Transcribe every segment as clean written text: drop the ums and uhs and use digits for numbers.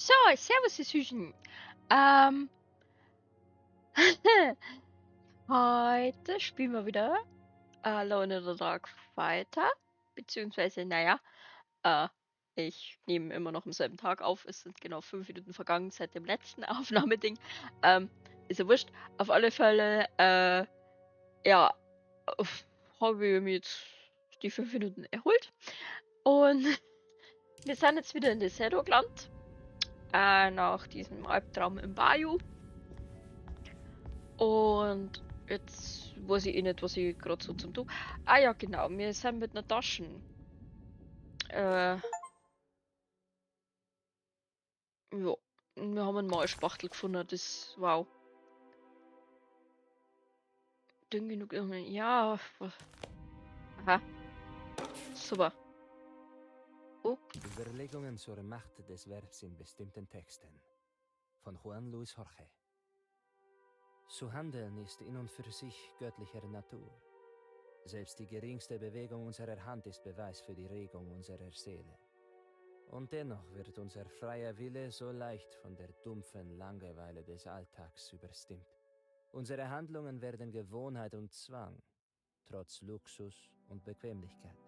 So, servus, ihr Süßen. Ähm, heute spielen wir wieder Alone in the Dark weiter. Beziehungsweise, naja, äh, ich nehme immer noch am selben Tag auf. Es sind genau 5 Minuten vergangen seit dem letzten Aufnahmeding. Ist ja wurscht. Auf alle Fälle, ja, habe ich mir jetzt die 5 Minuten erholt. Und wir sind jetzt wieder in Deserto gelandet. Nach diesem Albtraum im Bayou. Und jetzt weiß ich eh nicht, was ich gerade so zum tun. Ah ja, genau, wir sind mit einer Taschen. Ja, wir haben einen Maulspachtel gefunden, das wow. Dünn genug, ja. Aha, super. Oh, Überlegungen zur Macht des Verbs in bestimmten Texten. Von Juan Luis Jorge. Zu handeln ist in und für sich göttlicher Natur. Selbst die geringste Bewegung unserer Hand ist Beweis für die Regung unserer Seele. Und dennoch wird unser freier Wille so leicht von der dumpfen Langeweile des Alltags überstimmt. Unsere Handlungen werden Gewohnheit und Zwang, trotz Luxus und Bequemlichkeit.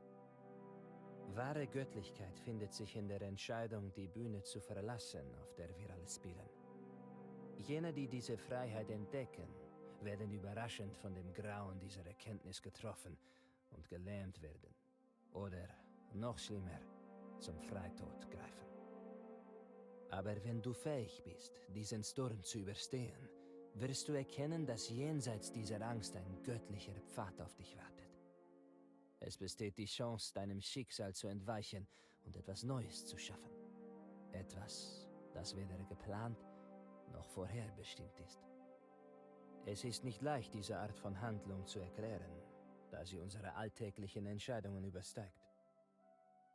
Wahre Göttlichkeit findet sich in der Entscheidung, die Bühne zu verlassen, auf der wir alle spielen. Jene, die diese Freiheit entdecken, werden überraschend von dem Grauen dieser Erkenntnis getroffen und gelähmt werden. Oder, noch schlimmer, zum Freitod greifen. Aber wenn du fähig bist, diesen Sturm zu überstehen, wirst du erkennen, dass jenseits dieser Angst ein göttlicher Pfad auf dich wartet. Es besteht die Chance, deinem Schicksal zu entweichen und etwas Neues zu schaffen. Etwas, das weder geplant noch vorherbestimmt ist. Es ist nicht leicht, diese Art von Handlung zu erklären, da sie unsere alltäglichen Entscheidungen übersteigt.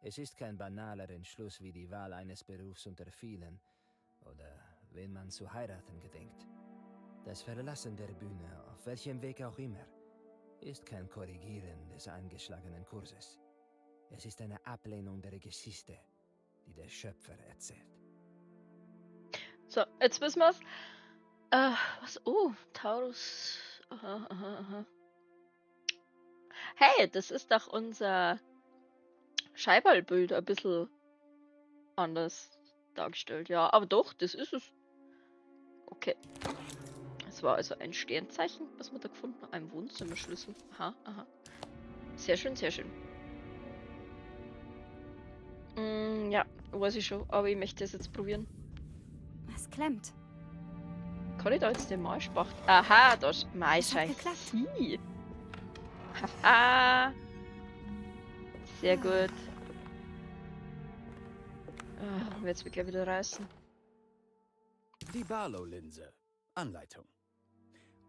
Es ist kein banaler Entschluss wie die Wahl eines Berufs unter vielen oder wen man zu heiraten gedenkt. Das Verlassen der Bühne, auf welchem Weg auch immer, ist kein Korrigieren des eingeschlagenen Kurses. Es ist eine Ablehnung der Geschichte, die der Schöpfer erzählt. so, jetzt wissen wir's. Was? Oh, Taurus. Aha, aha, aha. Hey, das ist doch unser Scheibenbild ein bisschen anders dargestellt. Ja, aber doch, das ist es. Okay. Es war also ein Sternzeichen, was wir da gefunden haben. Ein Wohnzimmerschlüssel. Aha, aha. Sehr schön, sehr schön. Ja, weiß ich schon, aber ich möchte das jetzt probieren. Es klemmt. Kann ich da jetzt den Maulspacht? Aha, da ist Es hat geklappt. Scheiße. Haha. Sehr gut. Jetzt will ich gleich wieder reißen. Die Barlow-Linse. Anleitung.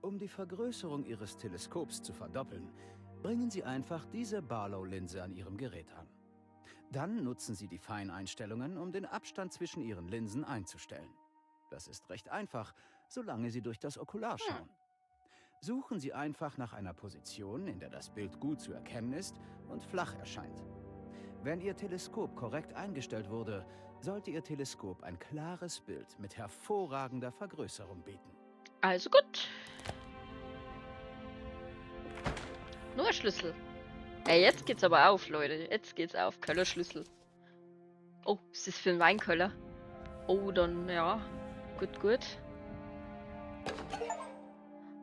Um die Vergrößerung Ihres Teleskops zu verdoppeln, bringen Sie einfach diese Barlow-Linse an Ihrem Gerät an. Dann nutzen Sie die Feineinstellungen, um den Abstand zwischen Ihren Linsen einzustellen. Das ist recht einfach, solange Sie durch das Okular schauen. Suchen Sie einfach nach einer Position, in der das Bild gut zu erkennen ist und flach erscheint. Wenn Ihr Teleskop korrekt eingestellt wurde, sollte Ihr Teleskop ein klares Bild mit hervorragender Vergrößerung bieten. Also gut. Nur ein Schlüssel. Hey, jetzt geht's aber auf, Leute. Jetzt geht's auf. Kellerschlüssel. Oh, ist das für ein Weinkeller? Oh, dann, ja. Gut, gut.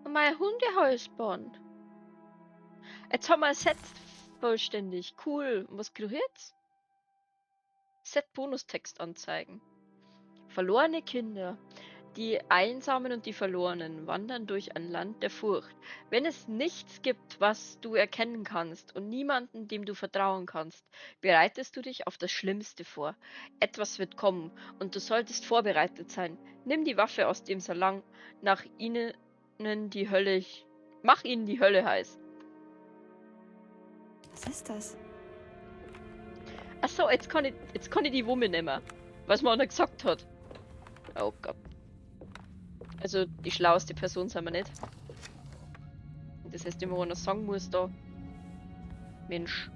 Und mein Hundehalsband. Jetzt haben wir ein Set vollständig. Cool. Und was krieg ich jetzt? Set Bonustext anzeigen. Verlorene Kinder. Die Einsamen und die Verlorenen wandern durch ein Land der Furcht. Wenn es nichts gibt, was du erkennen kannst und niemanden, dem du vertrauen kannst, bereitest du dich auf das Schlimmste vor. Etwas wird kommen und du solltest vorbereitet sein. Nimm die Waffe aus dem Salon, mach ihnen die Hölle heiß. Was ist das? Achso, jetzt kann ich die Wumme nehmen, was man da gesagt hat. Oh Gott. Also die schlauste Person sind wir nicht. Das heißt, immer wenn er sagen muss da. Mensch.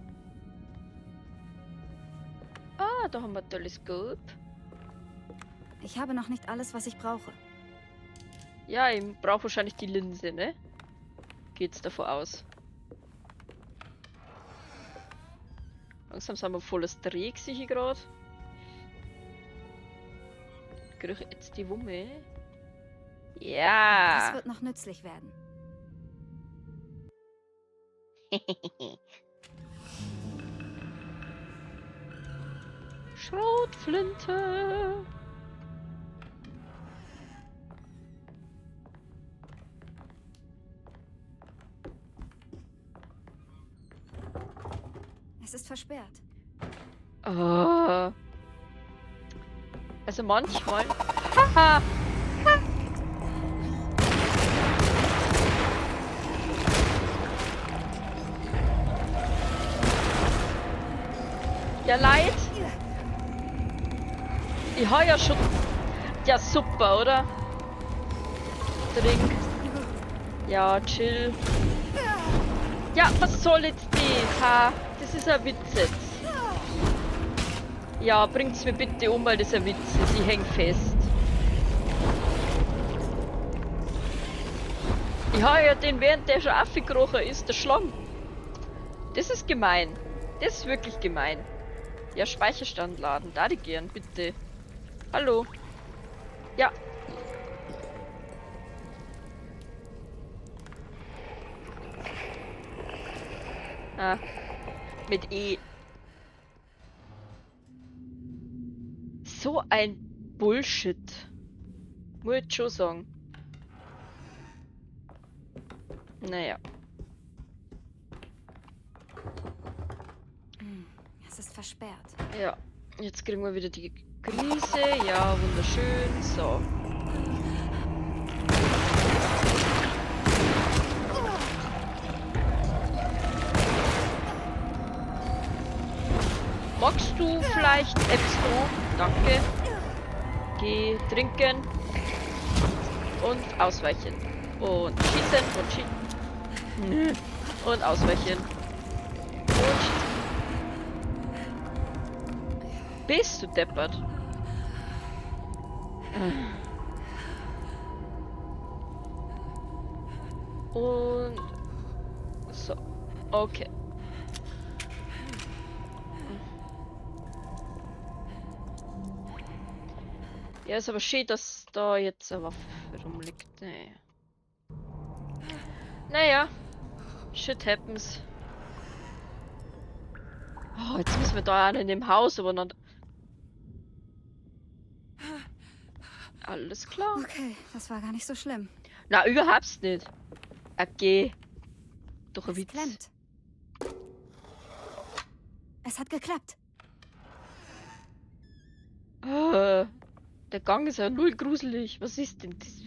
Ah, da haben wir ein Teleskop. Ich habe noch nicht alles, was ich brauche. Ja, ich brauche wahrscheinlich die Linse, ne? Geht's davon aus. Langsam sind wir volles Dreh, sehe ich gerade. Krieg ich jetzt die Wumme? Das Ja! wird noch nützlich werden. Schrotflinte! Es ist versperrt. Oh. Also manchmal. Haha! Ja, leid. Ich hab ja schon. Ja, super, oder? Trink. Ja, chill. Ja, was soll jetzt das, ha? Das ist ein Witz jetzt. Ja, bringt's mir bitte um, weil das ein Witz ist. Ich häng fest. Ich hab ja den, während der schon aufgekrochen ist, der Schlamm. Das ist gemein. Das ist wirklich gemein. Ja, Speicherstand laden. Da die gern, bitte. Hallo. Ja. Ah. Mit E. So ein Bullshit. Muss ich schon sagen. Naja. Es ist versperrt. Ja. Jetzt kriegen wir wieder die Krise. Ja, wunderschön. So. Magst du vielleicht Epstro? Danke. Geh trinken. Und ausweichen. Und schießen und schießen. Und ausweichen. Und schießen. Bist du deppert? Und so. Okay. Ja, ist aber schön, dass da jetzt eine Waffe rumliegt. Naja. Shit happens. Oh, jetzt müssen wir da in dem Haus übereinander. Alles klar. Okay, das war gar nicht so schlimm. Na, überhaupt nicht. Okay. Doch ein Es Witz. klemmt. Es hat geklappt. Der Gang ist ja null gruselig. Was ist denn das?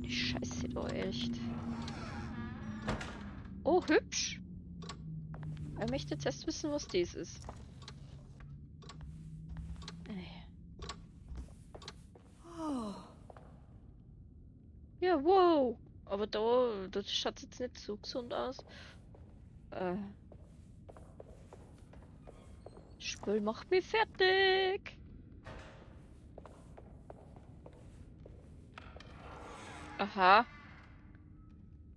Die Scheiße da, echt. Oh, hübsch. Ich möchte jetzt erst wissen, was das ist. Ja, wow. Aber da schaut jetzt nicht so gesund aus. Spiel macht mich fertig. Aha.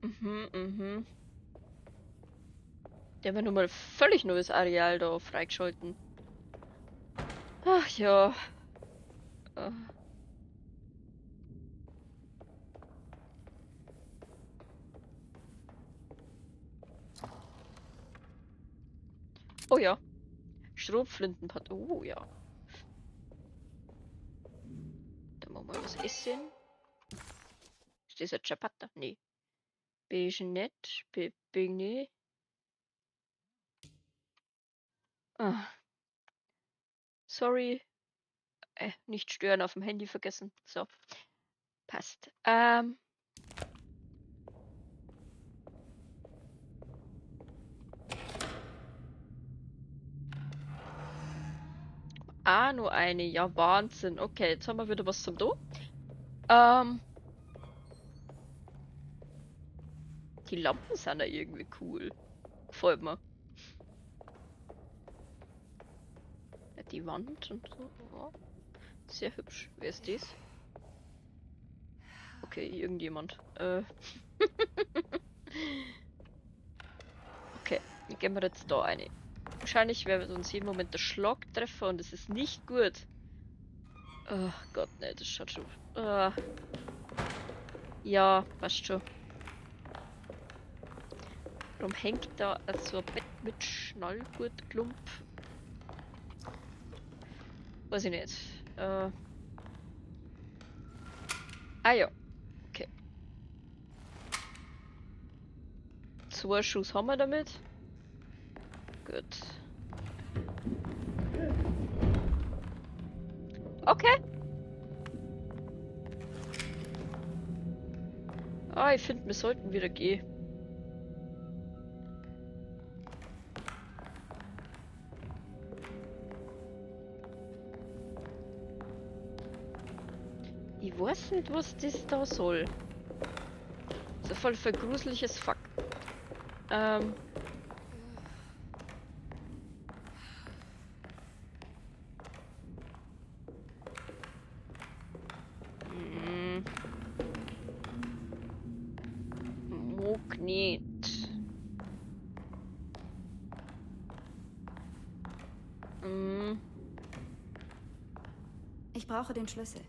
Mhm. Der haben ja nun mal ein völlig neues Areal da freigeschalten. Ach ja. Oh ja. Schrotflintenpart. Oh ja. Dann machen wir was essen. Ist das ein Ciabatta? Nee. Nicht. Nee. Ah. Sorry. Nicht stören auf dem Handy vergessen. So. Passt. Nur eine. Ja, Wahnsinn. Okay, jetzt haben wir wieder was zum Do. Die Lampen sind ja irgendwie cool. Gefällt mir. Die Wand und so. Ja. Sehr hübsch. Wer ist dies? Okay, irgendjemand. Okay, wie gehen wir jetzt da rein? Wahrscheinlich werden wir uns jeden Moment der Schlag treffen und es ist nicht gut. Oh Gott, ne, das schaut schon. Ja, passt schon. Warum hängt da so ein Bett mit Schnallgurtklump? Weiß ich nicht. Ah ja. Okay. 2 Schuss haben wir damit. Gut. Okay. Ah, ich finde, wir sollten wieder gehen. Ich weiß nicht, was das da soll. So voll vergruseliges Fuck. Magnet. Ich brauche den Schlüssel.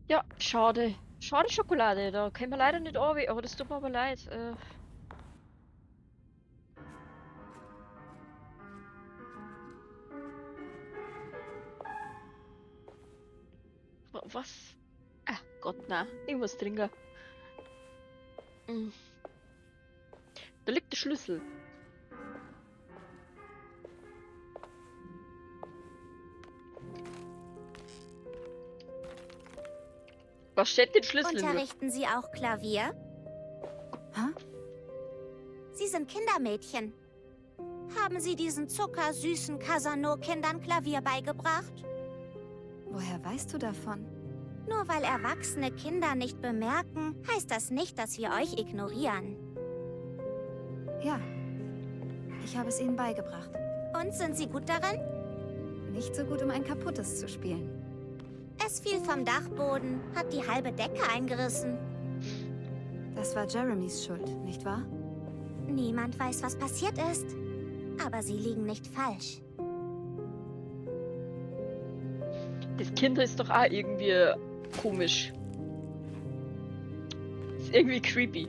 Ja, schade. Schade Schokolade, da können wir leider nicht runter, aber das tut mir aber leid. Was? Ach Gott, na, ich muss trinken. Da liegt der Schlüssel. Was steht den Schlüssel? Unterrichten Sie auch Klavier? Hä? Sie sind Kindermädchen. Haben Sie diesen zuckersüßen Casano-Kindern Klavier beigebracht? Woher weißt du davon? Nur weil erwachsene Kinder nicht bemerken, heißt das nicht, dass wir euch ignorieren. Ja. Ich habe es ihnen beigebracht. Und sind Sie gut darin? Nicht so gut, um ein kaputtes zu spielen. Es fiel vom Dachboden, hat die halbe Decke eingerissen. Das war Jeremys Schuld, nicht wahr? Niemand weiß, was passiert ist. Aber Sie liegen nicht falsch. Das Kind ist doch auch irgendwie komisch. Ist irgendwie creepy.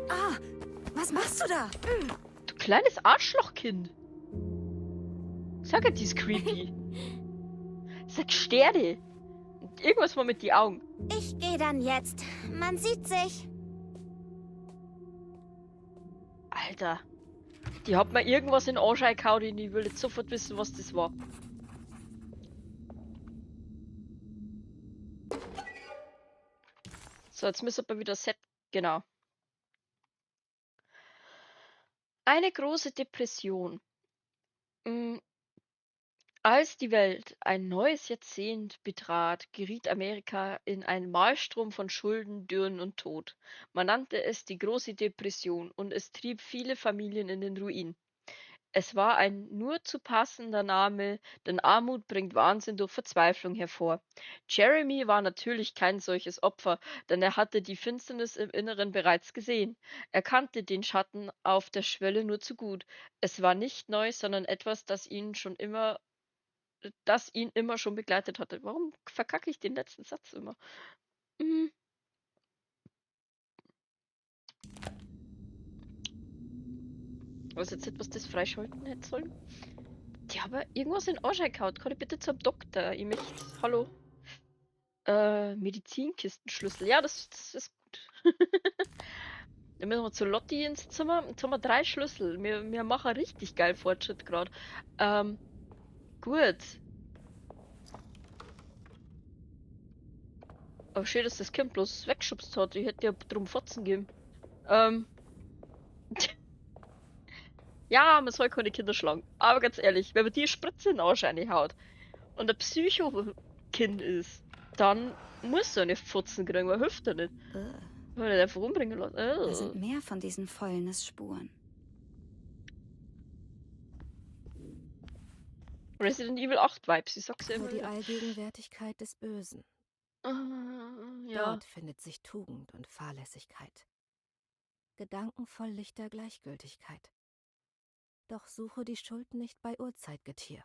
Ah! Was machst du da? Du kleines Arschlochkind. Sag jetzt, die ist creepy. Sag Sterne. Und irgendwas mal mit die Augen. Ich gehe dann jetzt. Man sieht sich. Alter. Die hat mir irgendwas in den Arsch gehauen und ich will jetzt sofort wissen, was das war. So, jetzt müssen wir wieder Set. Genau. Eine große Depression. Als die Welt ein neues Jahrzehnt betrat, geriet Amerika in einen Maelstrom von Schulden, Dürren und Tod. Man nannte es die Große Depression und es trieb viele Familien in den Ruin. Es war ein nur zu passender Name, denn Armut bringt Wahnsinn durch Verzweiflung hervor. Jeremy war natürlich kein solches Opfer, denn er hatte die Finsternis im Inneren bereits gesehen. Er kannte den Schatten auf der Schwelle nur zu gut. Es war nicht neu, sondern etwas, das ihn immer schon begleitet hatte. Warum verkacke ich den letzten Satz immer? Mhm. Was jetzt etwas das freischalten hätte sollen? Die haben irgendwas in den Arsch gehauen. Kann ich bitte zum Doktor? Ich möchte. Hallo? Medizinkistenschlüssel. Ja, das ist gut. Dann müssen wir zu Lotti ins Zimmer. Jetzt haben wir 3 Schlüssel. Wir machen richtig geil Fortschritt gerade. Gut. Aber schön, dass das Kind bloß wegschubst hat. Ich hätte ja drum Fotzen geben. Ja, man soll keine Kinder schlagen. Aber ganz ehrlich, wenn man die Spritze in den Arsch reinhaut und ein Psycho-Kind ist, dann muss er eine Pfotzen kriegen, weil hilft er nicht. Weil er einfach umbringen lassen. Da sind mehr von diesen Fäulnisspuren. Resident Evil 8 Vibes, ich sag's ja Nur immer die wieder. Allgegenwärtigkeit des Bösen. Ja. Dort findet sich Tugend und Fahrlässigkeit. Gedankenvoll lichter Gleichgültigkeit. Doch suche die Schuld nicht bei Urzeitgetier,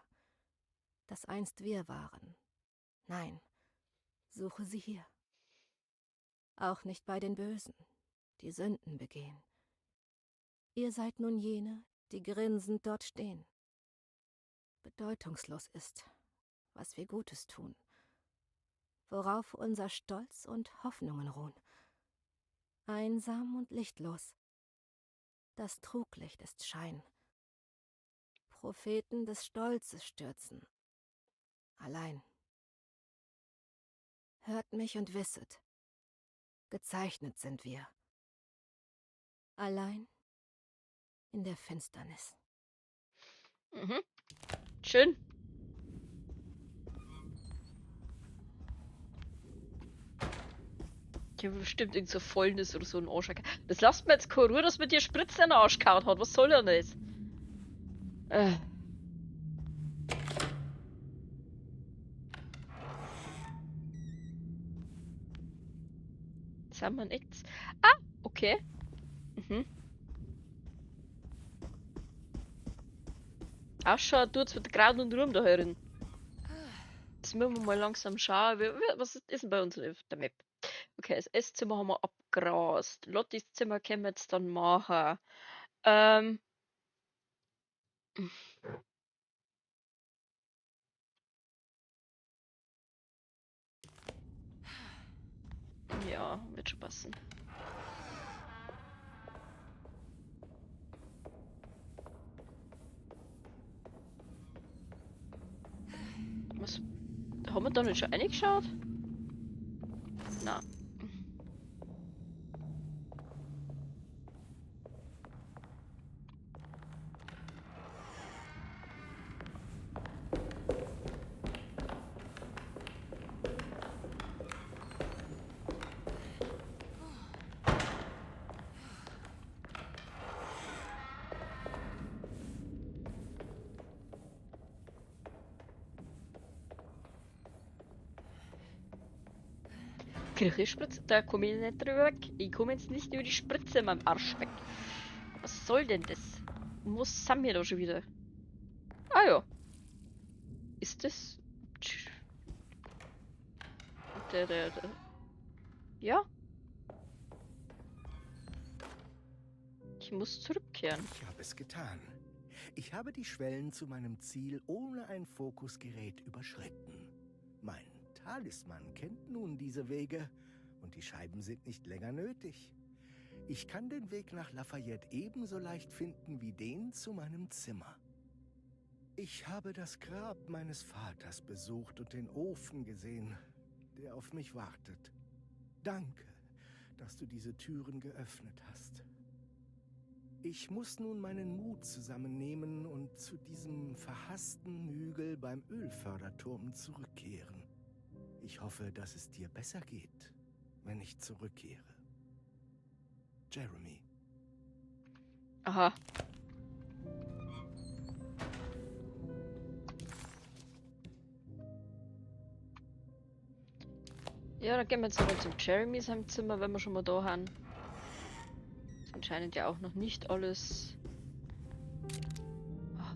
das einst wir waren. Nein, suche sie hier. Auch nicht bei den Bösen, die Sünden begehen. Ihr seid nun jene, die grinsend dort stehen. Bedeutungslos ist, was wir Gutes tun, worauf unser Stolz und Hoffnungen ruhen. Einsam und lichtlos. Das Truglicht ist Schein. Propheten des Stolzes stürzen. Allein. Hört mich und wisset. Gezeichnet sind wir. Allein in der Finsternis. Mhm. Schön. Ich habe bestimmt irgend so Fäulnis oder so ein Arsch. Das lasst mir jetzt keine Ruhe, dass mit dir Spritze in den Arsch gehauen hat. Was soll denn das? Sind wir nichts? Ah, okay. Mhm. Ascha tut's mit Grauen und Ruhm da herin. Jetzt müssen wir mal langsam schauen. Was ist denn bei uns auf der Map? Okay, das Esszimmer haben wir abgrast. Lottis Zimmer können wir jetzt dann machen. Ja, wird schon passen. Was? Haben wir da nicht schon reingeschaut? Na. Krieg ich Spritze? Da komme ich nicht drüber weg. Ich komme jetzt nicht über die Spritze in meinem Arsch weg. Was soll denn das? Wo sind wir da schon wieder? Ah ja. Ist das... Der. Ja? Ich muss zurückkehren. Ich habe es getan. Ich habe die Schwellen zu meinem Ziel ohne ein Fokusgerät überschritten. Mein Talisman kennt nun diese Wege und die Scheiben sind nicht länger nötig. Ich kann den Weg nach Lafayette ebenso leicht finden wie den zu meinem Zimmer. Ich habe das Grab meines Vaters besucht und den Ofen gesehen, der auf mich wartet. Danke, dass du diese Türen geöffnet hast. Ich muss nun meinen Mut zusammennehmen und zu diesem verhassten Hügel beim Ölförderturm zurückkehren. Ich hoffe, dass es dir besser geht, wenn ich zurückkehre. Jeremy. Aha. Ja, dann gehen wir jetzt mal zum Jeremys Heimzimmer, wenn wir schon mal da haben. Ist anscheinend ja auch noch nicht alles. Ah.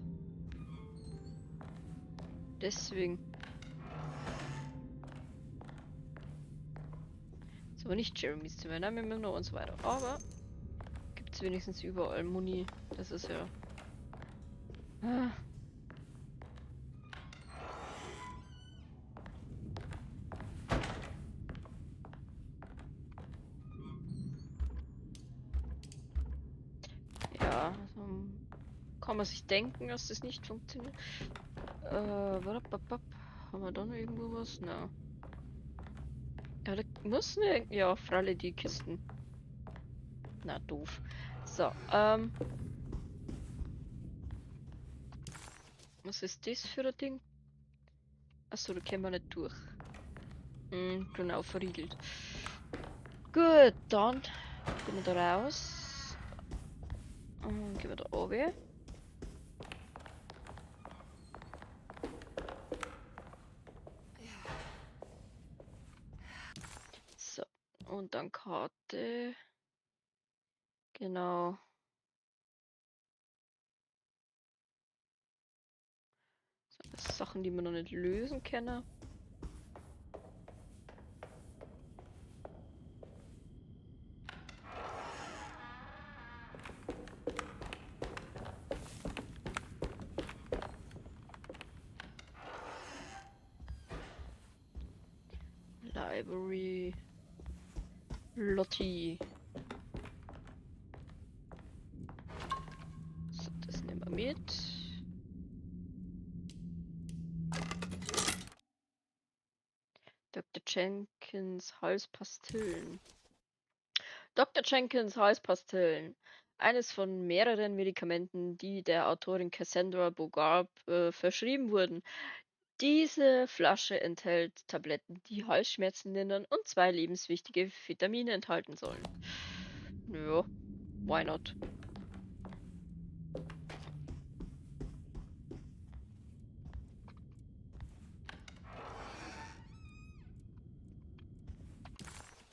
Deswegen. Ist aber nicht Jeremys Zimmer, nein, wir müssen noch uns weiter. Aber gibt es wenigstens überall Muni. Das ist ja. Ah. Ja, kann man sich denken, dass das nicht funktioniert. Haben wir da noch irgendwo was? Na. Ja, da muss ne. Ja, für alle die Kisten. Na, doof. So, was ist das für ein Ding? Achso, da können wir nicht durch. Genau, verriegelt. Gut, dann gehen wir da raus. Und gehen wir da oben. So, und dann Karte. Genau. So, das Sachen, die man noch nicht lösen können. Library. Lottie. So, das nehmen wir mit. Dr. Jenkins Halspastillen. Dr. Jenkins Halspastillen. Eines von mehreren Medikamenten, die der Autorin Cassandra Bogart verschrieben wurden. Diese Flasche enthält Tabletten, die Halsschmerzen lindern und 2 lebenswichtige Vitamine enthalten sollen. Ja, why not?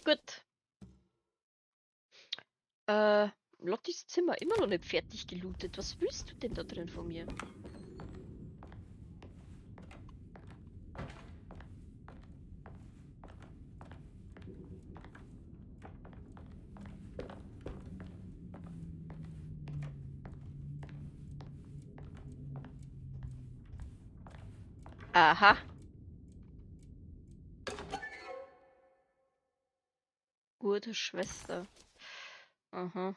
Gut. Lottis Zimmer immer noch nicht fertig gelootet. Was willst du denn da drin von mir? Aha. Gute Schwester. Aha.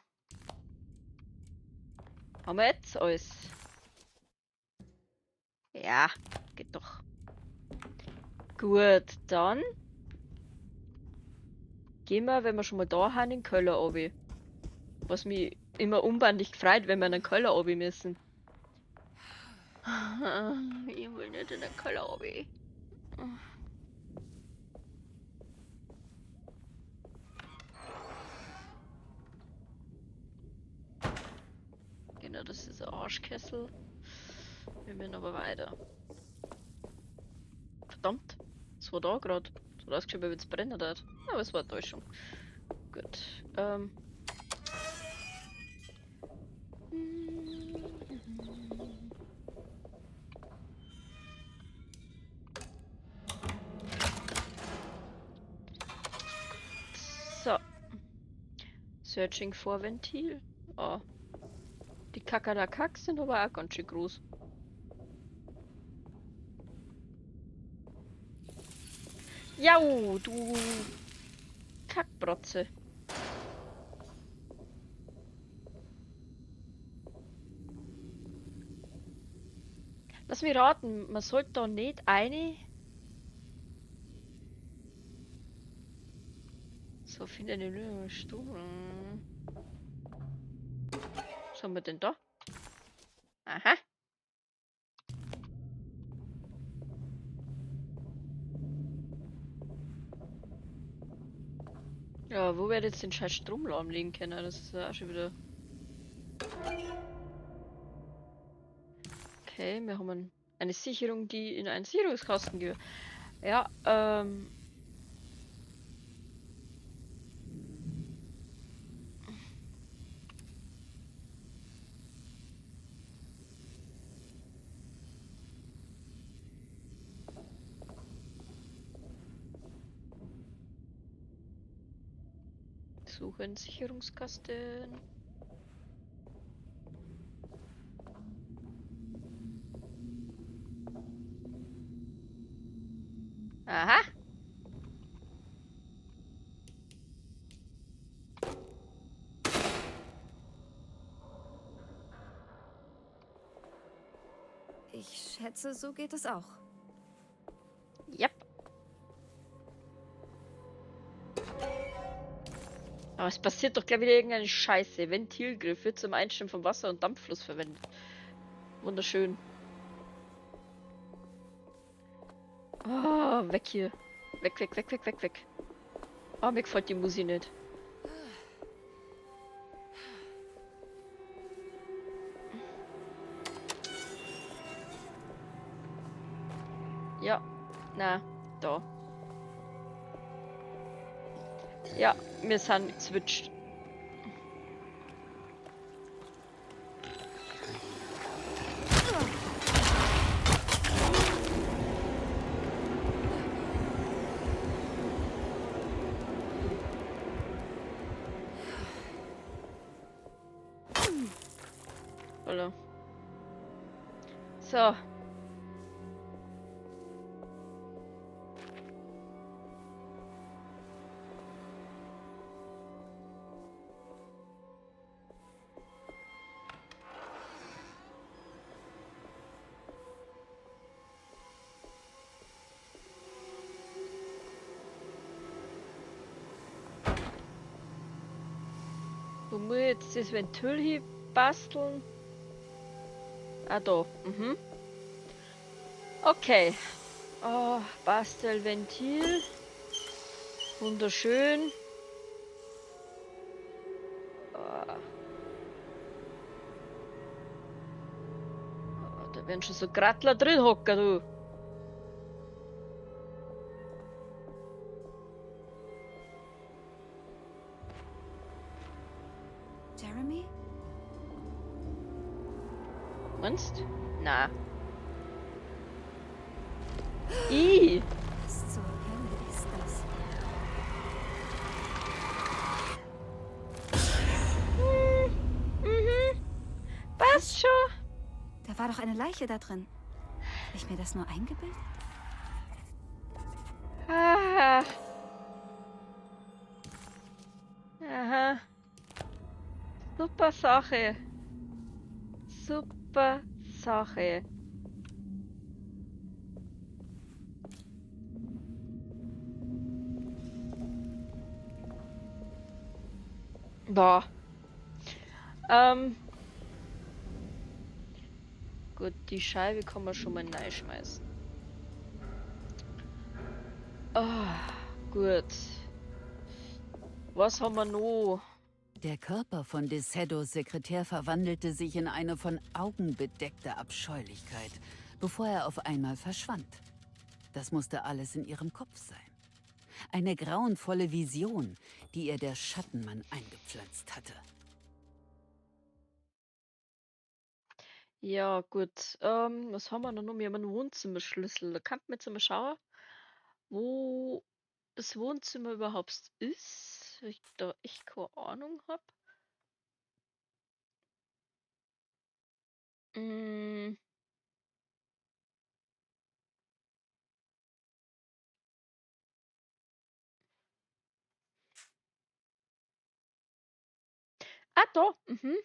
Haben wir jetzt alles? Ja, geht doch. Gut, dann gehen wir, wenn wir schon mal da haben, in den Keller obi. Was mich immer unbändig gefreut, wenn wir in den Keller obi müssen. Ich will nicht in den Keller obi. Genau, das ist ein Arschkessel. Wir müssen aber weiter. Verdammt, was war da gerade? So ausgeschaut, wie es brennen hat. Aber es war eine Täuschung. Gut. So. Searching for Ventil. Oh. Die Kakerlakaks sind aber auch ganz schön groß. Jau, du Kackbrotze. Lass mich raten, man sollte da nicht eine. So, finde eine Lösung. Was haben wir denn da? Aha. Ja, wo wir jetzt den scheiß Stromladen legen können, das ist ja auch schon wieder. Okay, wir haben eine Sicherung, die in einen Sicherungskasten geht. Ja, suchen Sicherungskasten. Aha. Ich schätze, so geht es auch. Yep. Aber es passiert doch gleich wieder irgendeine Scheiße. Ventilgriff wird zum Einstellen von Wasser- und Dampffluss verwendet. Wunderschön. Oh, weg hier. Weg, weg, weg, weg, weg, weg. Oh, mir gefällt die Musik nicht. Ja, na, da. Ja, wir sind gezwitscht. Hallo. So. Wo muss ich jetzt das Ventil hier basteln? Ah, da. Mhm. Okay. Oh, Bastelventil. Wunderschön. Oh. Oh, da werden schon so Grattler drin hocken, du. Jeremy? Meinst? Na. I. Was zur Hölle ist das? Mhm. Passt schon. Da war doch eine Leiche da drin. Hab ich mir das nur eingebildet? Ah. Aha. Super Sache. Super Sache. Boah. Gut, die Scheibe kann man schon mal reinschmeißen. Gut. Was haben wir noch? Der Körper von Desedos Sekretär verwandelte sich in eine von Augen bedeckte Abscheulichkeit, bevor er auf einmal verschwand. Das musste alles in ihrem Kopf sein. Eine grauenvolle Vision, die ihr der Schattenmann eingepflanzt hatte. Ja, gut. Was haben wir denn noch? Wir haben einen Wohnzimmerschlüssel. Da kann man jetzt mal schauen, wo das Wohnzimmer überhaupt ist. Weil ich da echt keine Ahnung habe. Mm. Ah, da. Mhm.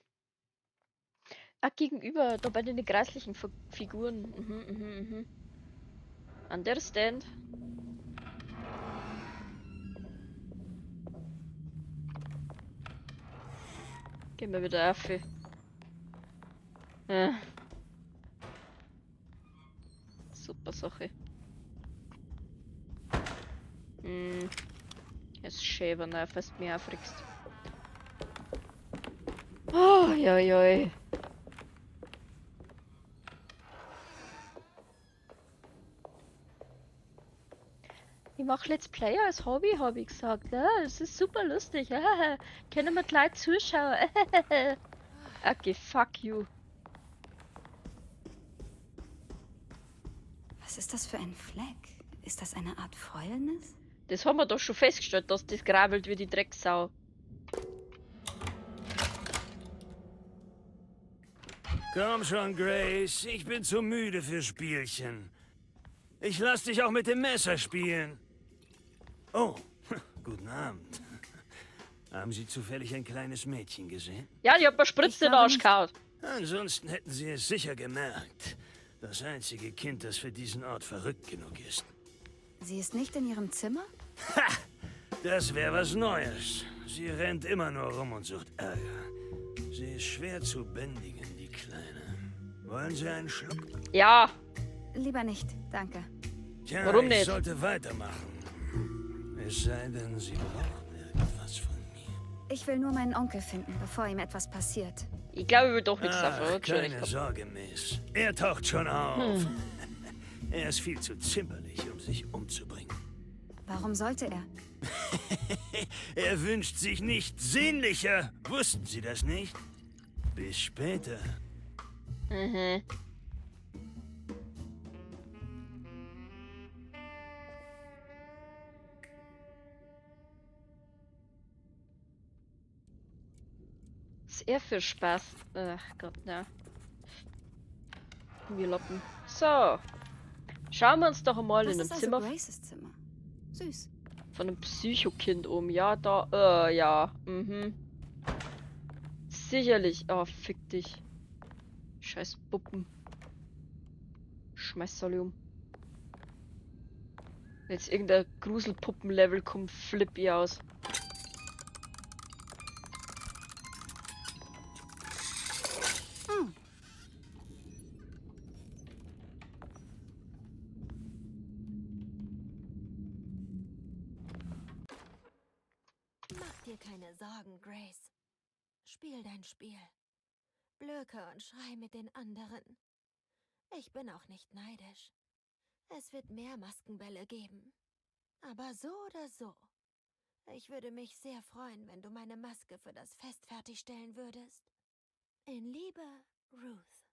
Ah, gegenüber, da bei den grässlichen Figuren. Mhm. Understand. Gehen wir wieder auf. Super Sache. Es ist schön, wenn du fast mehr aufregst. Oh, joi. Ich mache Let's Play als Hobby, habe ich gesagt. Ja, es ist super lustig. Können wir gleich zuschauen. Okay, fuck you. Was ist das für ein Fleck? Ist das eine Art Fäulnis? Das haben wir doch schon festgestellt, dass das grabbelt wie die Drecksau. Komm schon, Grace. Ich bin zu müde für Spielchen. Ich lass dich auch mit dem Messer spielen. Oh, guten Abend. Haben Sie zufällig ein kleines Mädchen gesehen? Ja, die hat mir Spritze in den Arsch gehauen. Ansonsten hätten Sie es sicher gemerkt. Das einzige Kind, das für diesen Ort verrückt genug ist. Sie ist nicht in ihrem Zimmer? Ha! Das wäre was Neues. Sie rennt immer nur rum und sucht Ärger. Sie ist schwer zu bändigen, die Kleine. Wollen Sie einen Schluck? Ja. Lieber nicht, danke. Tja, Warum ich nicht? sollte weitermachen. Es sei denn, Sie brauchen irgendwas von mir. Ich will nur meinen Onkel finden, bevor ihm etwas passiert. Ich glaube, ich will doch nichts davon. Ach, Entschuldigung. keine Sorge, Miss. Er taucht schon auf. Er ist viel zu zimperlich, um sich umzubringen. Warum sollte er? Er wünscht sich nichts sehnlicher. Wussten Sie das nicht? Bis später. Mhm. Was er für Spaß. Ach Gott, na. Wir loppen. So. Schauen wir uns doch mal Das in ist dem also Zimmer Graces Zimmer. Süß. von einem Psychokind um. Ja, da. Ja. Mhm. Sicherlich. Oh, fick dich. Scheiß Puppen. Schmeiß alle um. Wenn jetzt irgendein Gruselpuppen-Level kommt, flipp ich aus. Mach dir keine Sorgen, Grace. Spiel dein Spiel. Blöke und schrei mit den anderen. Ich bin auch nicht neidisch. Es wird mehr Maskenbälle geben. Aber so oder so. Ich würde mich sehr freuen, wenn du meine Maske für das Fest fertigstellen würdest. In Liebe, Ruth.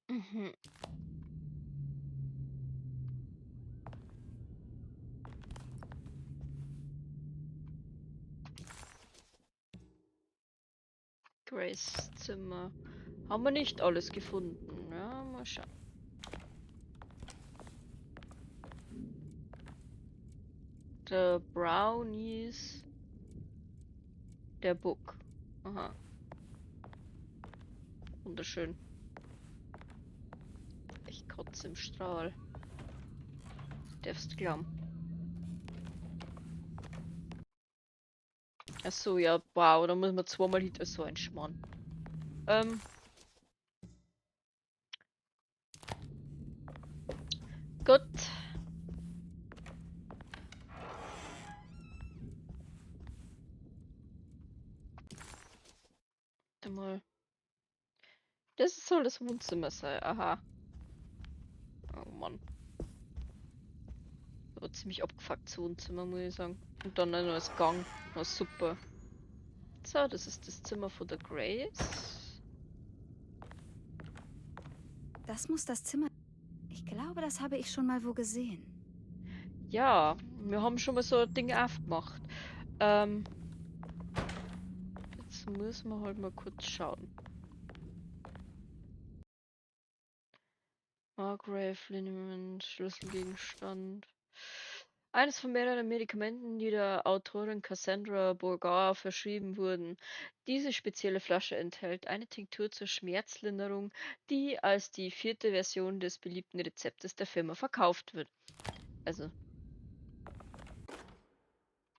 Mhm. Grace Zimmer. Haben wir nicht alles gefunden. Ja, mal schauen. The Brownies. Der Book. Aha. Wunderschön. Ich kotze im Strahl. Darfst glauben. Achso, ja, wow, da muss man zweimal hinter so ein Schmarrn. Gut. Warte mal. Das soll das Wohnzimmer sein, aha. Oh Mann. Aber ziemlich abgefuckt, das Wohnzimmer, muss ich sagen. Und dann noch das Gang. Na super. So, das ist das Zimmer von der Grace. Das muss das Zimmer. Ich glaube, das habe ich schon mal wo gesehen. Ja, wir haben schon mal so ein Ding aufgemacht. Jetzt müssen wir halt mal kurz schauen. Margrave, Liniment, Schlüsselgegenstand. Eines von mehreren Medikamenten, die der Autorin Cassandra Bourgault verschrieben wurden. Diese spezielle Flasche enthält eine Tinktur zur Schmerzlinderung, die als die 4. Version des beliebten Rezeptes der Firma verkauft wird. Also,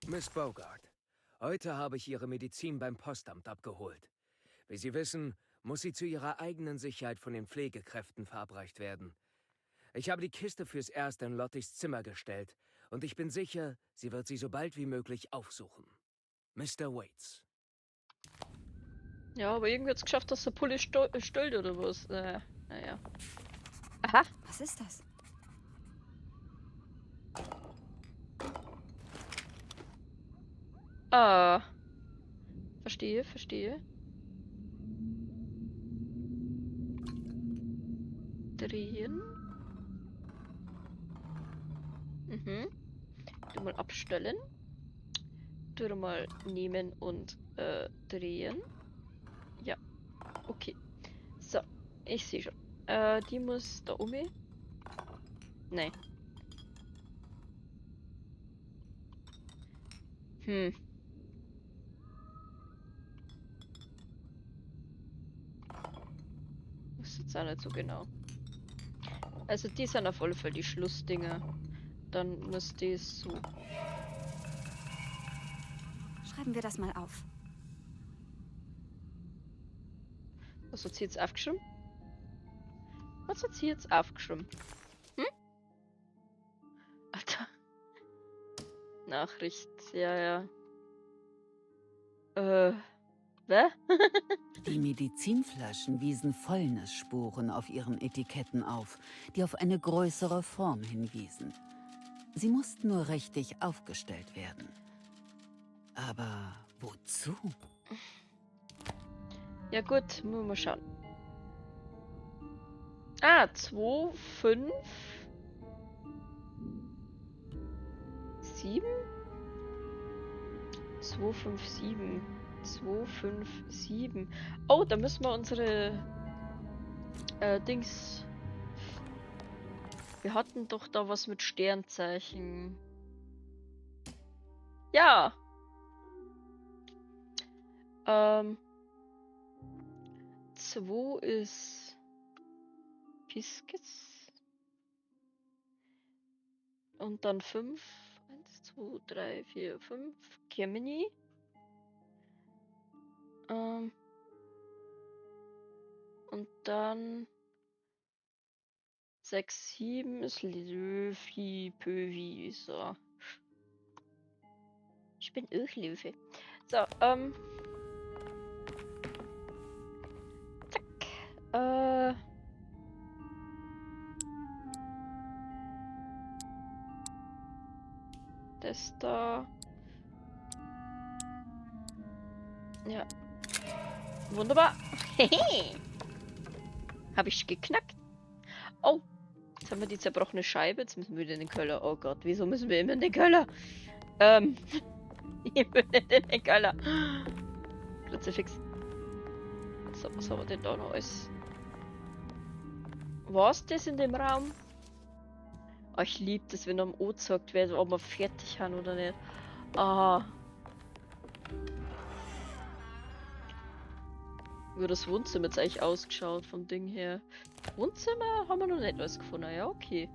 Miss Bogart, heute habe ich Ihre Medizin beim Postamt abgeholt. Wie Sie wissen, muss sie zu Ihrer eigenen Sicherheit von den Pflegekräften verabreicht werden. Ich habe die Kiste fürs Erste in Lottis Zimmer gestellt und ich bin sicher, sie wird sie so bald wie möglich aufsuchen. Mr. Waits. ja, aber irgendwie hat es geschafft, dass der Pulli stölt oder was. Naja. Aha. Was ist das? Ah. Verstehe, verstehe. Drehen. Mhm. Du mal abstellen. Du mal nehmen und drehen. Ja. Okay. So. Ich sehe schon. Die muss da oben. Nee. Das ist jetzt auch nicht so genau. Also die sind auf alle Fälle die Schlussdinger. Dann muss die so. Schreiben wir das mal auf. Was hat sie jetzt aufgeschrieben? Was hat sie jetzt aufgeschrieben? Hm? Alter. Nachricht. Ja, ja. Wer? Die Medizinflaschen wiesen Fäulnisspuren auf ihren Etiketten auf, die auf eine größere Form hinwiesen. Sie mussten nur richtig aufgestellt werden. Aber wozu? Ja gut, müssen wir schauen. Ah, 2, 5, 7? 2, 5, 7. 2, 5, 7. Oh, da müssen wir unsere Dings. Wir hatten doch da was mit Sternzeichen. Ja. 2 ist Pisces. Und dann 5. 1, 2, 3, 4, 5. Gemini. Und dann 6, 7 ist Löwi, Pöwi, so. Ich bin auch Löwe. So, zack. Das da. Ja. Wunderbar. Hehe. Habe ich geknackt. Oh. Jetzt haben wir die zerbrochene Scheibe. Jetzt müssen wir wieder in den Keller. Oh Gott, wieso müssen wir immer in den Keller? Ich will nicht in den Keller. Kruzifix. So, was haben wir denn da noch alles? Was das in dem Raum? Oh, ich liebe das, wenn am O gesagt wird, ob wir fertig haben oder nicht. Ah. Wie das Wohnzimmer jetzt eigentlich ausgeschaut vom Ding her. Wohnzimmer haben wir noch nicht alles gefunden. Ja, okay.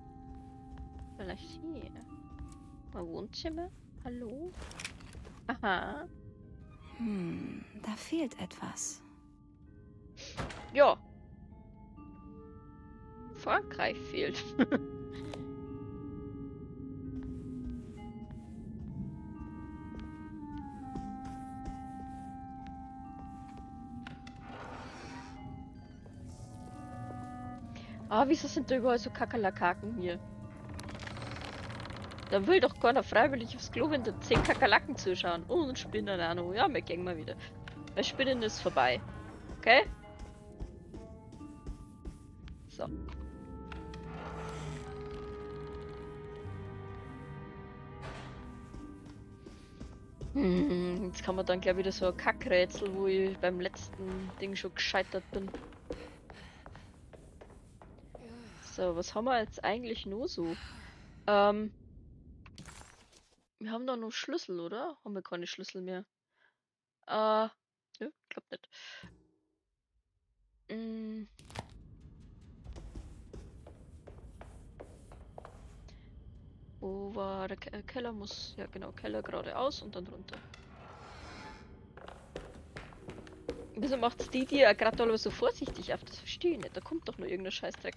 Vielleicht hier. Mal Wohnzimmer? Hallo? Aha. Da fehlt etwas. Ja. Frankreich fehlt. Ah, wieso sind da überall so Kakerlakaken hier? Da will doch keiner freiwillig aufs Klo, wenn da 10 Kakerlaken zuschauen. Oh, und Spinnen auch noch. Ja, wir gehen mal wieder. Weil Spinnen ist vorbei. Okay? So. Jetzt kann man dann gleich wieder so ein Kackrätsel, wo ich beim letzten Ding schon gescheitert bin. So, was haben wir jetzt eigentlich nur so? Wir haben doch nur Schlüssel, oder? Haben wir keine Schlüssel mehr? Ja, glaub nicht. Wo war der Keller? Muss, ja genau, Keller geradeaus und dann runter. Wieso macht's die gerade alle so vorsichtig auf? Das verstehe ich nicht. Da kommt doch nur irgendein Scheißdreck.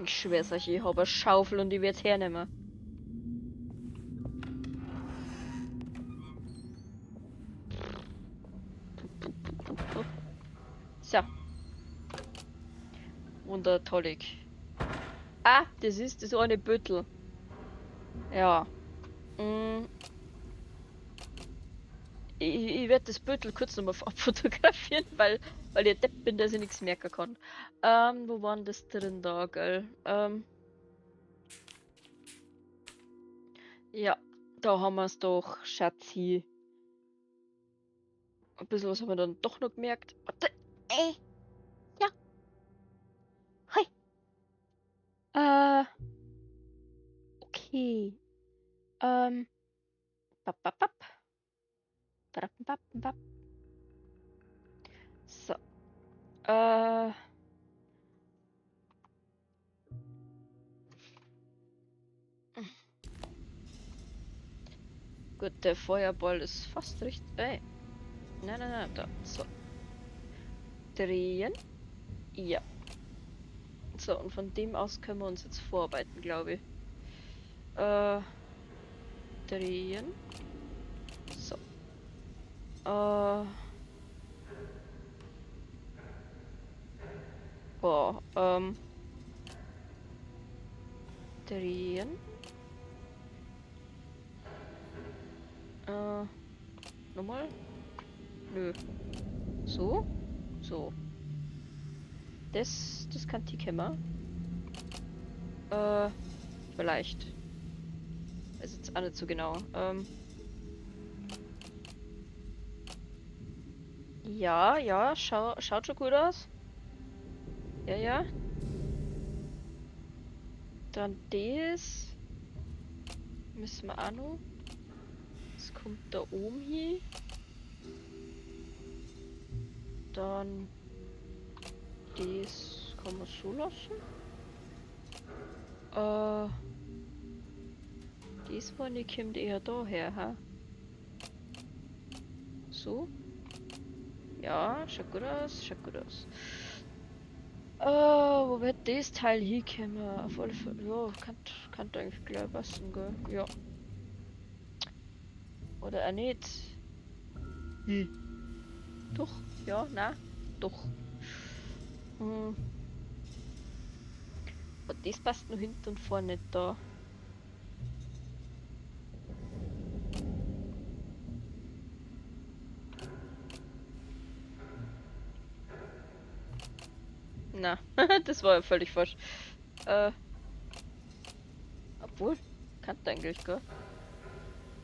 Ich schwör's euch, ich habe eine Schaufel und ich werd's hernehmen. So. Wundertollig. Ah, das ist das eine Büttel. Ja. Ich werde das Büttel kurz nochmal abfotografieren, weil ich Depp bin, dass ich nichts merken kann. Wo war denn das drin da, gell? Ja, da haben wir es doch, Schatzi. Ein bisschen was haben wir dann doch noch gemerkt. Warte, ja. Hi. Okay. Bap, bap, bap. Bap, bap, bap. So. Gut, der Feuerball ist fast richtig. Nein, nein, nein, da. So. Drehen. Ja. So, und von dem aus können wir uns jetzt vorarbeiten, glaube ich. Drehen. So. Boah, drehen. Nochmal? Nö. So? So. Das kann die Kämmer. Vielleicht. Ist jetzt auch nicht so genau. Ja, ja, schaut schon gut aus. Ja, ja. Dann das. Müssen wir auch noch. Das kommt da oben hin. Dann das kann man so lassen. Das eine kommt eher daher, ha? So. Ja, schaut gut aus, schaut gut aus. Wo wird das Teil hinkommen? Auf alle Fälle. Ja, kann eigentlich gleich passen, gell? Ja. Oder auch nicht. Doch, ja, na, doch. Und das passt nur hinten und vorne nicht da. Na, das war ja völlig falsch. Obwohl, kann eigentlich, gell?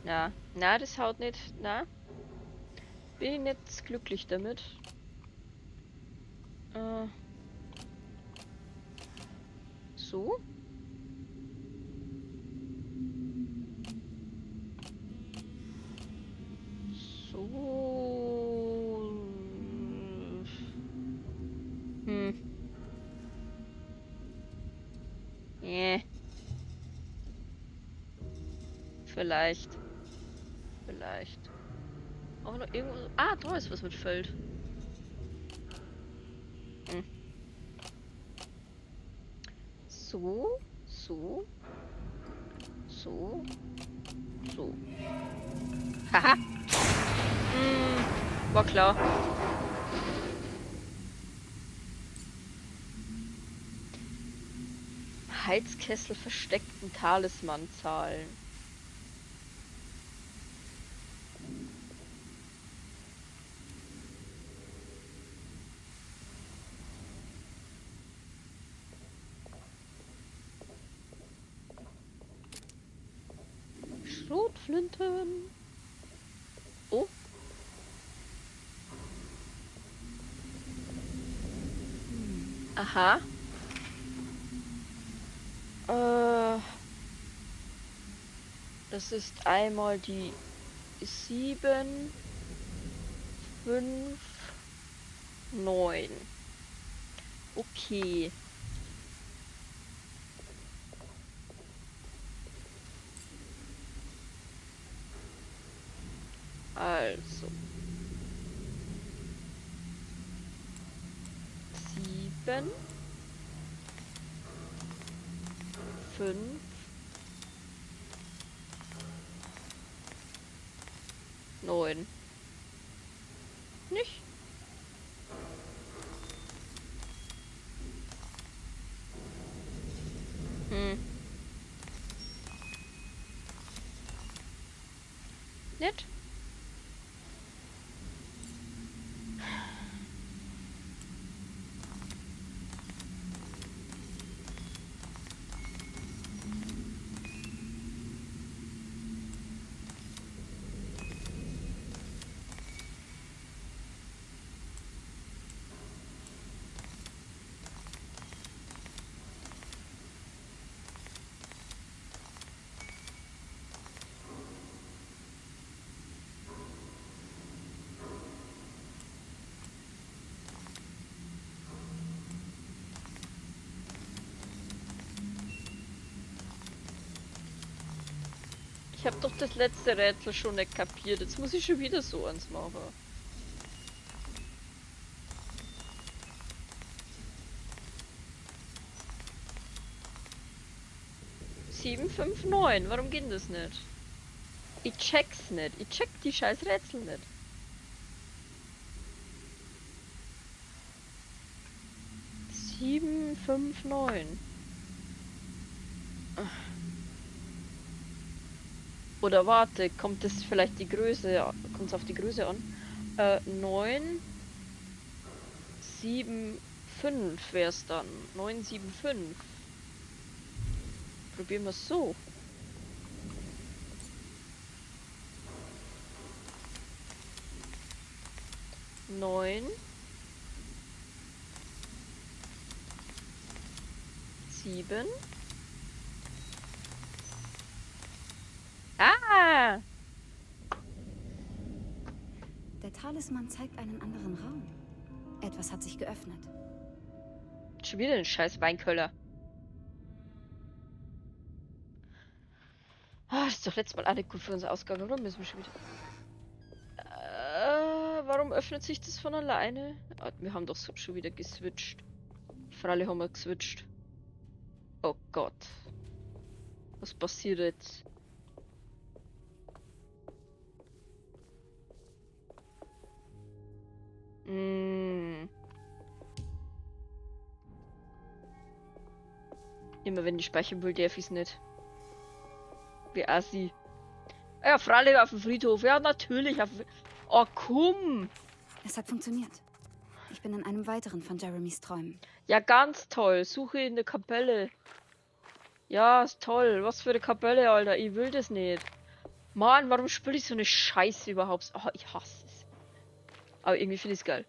Na, das haut nicht. Na. Bin ich nicht glücklich damit. So. So. Vielleicht. Auch noch irgendwo. Ah, da ist was mit Feld. So. Haha. War klar. Heizkessel versteckten Talisman-Zahlen. Schrotflinten. Oh. Aha. Das ist einmal die 7, 5, 9. Okay. Also. 7, 5, 9. Nicht? Nicht? Ich habe doch das letzte Rätsel schon nicht kapiert. Jetzt muss ich schon wieder so eins machen. 759. Warum geht das nicht? Ich check's nicht. Ich check die scheiß Rätsel nicht. Sieben, fünf, neun. Oder warte, kommt es vielleicht die Größe, kommt es auf die Größe an? 9, 7, 5 wäre es dann. 9, 7, 5. Probieren wir es so. Neun. 7. Ah! Der Talisman zeigt einen anderen Raum. Etwas hat sich geöffnet. Schon wieder ein scheiß Weinköller. Ah, das ist doch letztes Mal auch nicht gut für uns ausgegangen, oder? Müssen wir schon wieder... warum öffnet sich das von alleine? Ah, wir haben doch so schon wieder geswitcht. Für alle haben wir geswitcht. Oh Gott. Was passiert jetzt? Immer wenn ich speichern will, darf ich es nicht. Wie assi. Ja, Fralle auf dem Friedhof. Ja, natürlich. Oh, komm. Es hat funktioniert. Ich bin in einem weiteren von Jeremys Träumen. Ja, ganz toll. Suche in der Kapelle. Ja, ist toll. Was für eine Kapelle, Alter. Ich will das nicht. Mann, warum spiele ich so eine Scheiße überhaupt? Oh, ich hasse es. Aber irgendwie finde ich es geil.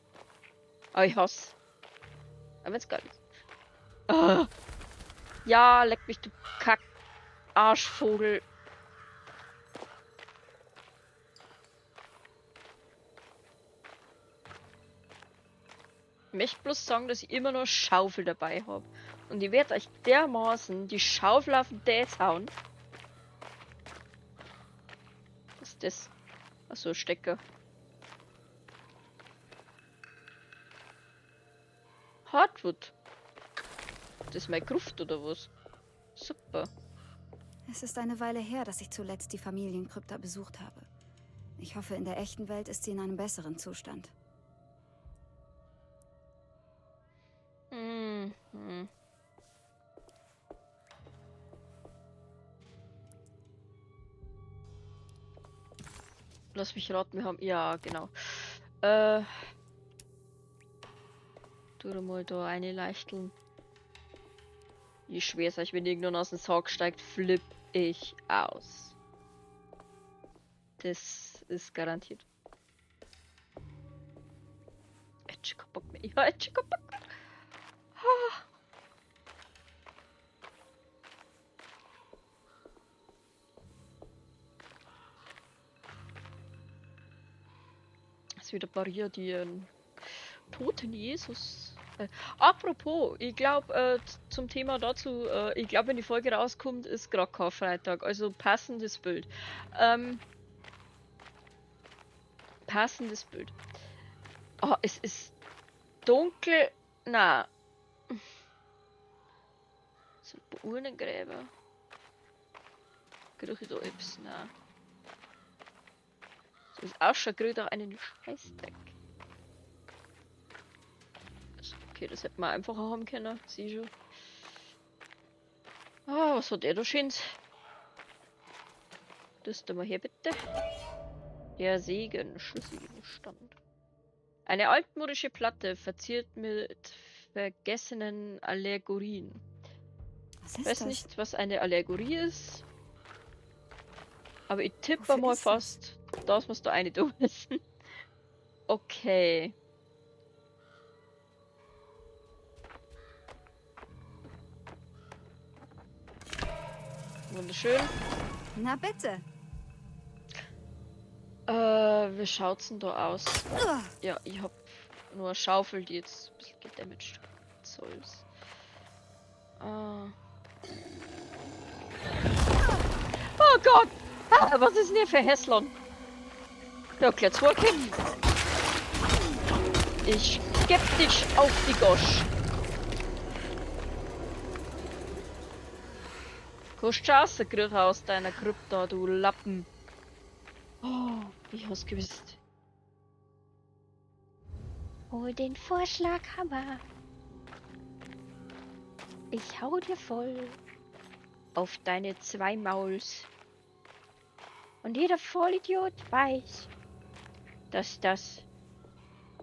Aber ich hasse es. Aber wenn es geil ist. Ah. Ja, leck mich, du Kack. Arschvogel. Ich möchte bloß sagen, dass ich immer nur Schaufel dabei habe. Und ich werde euch dermaßen die Schaufel auf den Däs hauen. Was ist das? Achso, Stecker. Hardwood. Das ist meine Gruft oder was? Super. Es ist eine Weile her, dass ich zuletzt die Familienkrypta besucht habe. Ich hoffe, in der echten Welt ist sie in einem besseren Zustand. Lass mich raten, wir haben... Ja, genau. Tu mal da eine Leichteln. Je schwer's euch, wenn irgendwann aus dem Sarg steigt, flipp ich aus. Das ist garantiert. Hätte keinen Bock mehr. Ja, hätte keinen Bock mehr. Das ist wieder Maria, die toten Jesus. Apropos, ich glaube, zum Thema dazu, ich glaube, wenn die Folge rauskommt, ist gerade Karfreitag. Also passendes Bild. Passendes Bild. Oh, es ist dunkel. Na. So ein Urnengräber. Kriege ich da etwas? Na. So ist ausschaut, kriege ich auch einen Scheißdreck. Okay, das hätte man einfacher haben können. Sieh schon. Ah, was hat er da Schönes? Das tun wir hier bitte. Der Segen, Schlüsselgegenstand. Eine altmodische Platte, verziert mit vergessenen Allegorien. Was Ich ist weiß das? nicht, was eine Allegorie ist. Aber ich tippe Wofür mal ist das? fast, das musst du eine da wissen. Okay. Wunderschön. Na bitte. Wie schaut's denn da aus? Ja, ich hab nur eine Schaufel, die jetzt ein bisschen gedamaged soll's. Oh Gott! Ah, was ist denn hier für Hässlern? Ja, gleich zwei Kinder. Ich geb dich auf die Gosch. Hast du schon rausgekriegt aus deiner Krypta, du Lappen? Oh, ich hab's gewusst. Hol den Vorschlaghammer. Ich hau dir voll auf deine 2 Mauls. Und jeder Vollidiot weiß, dass das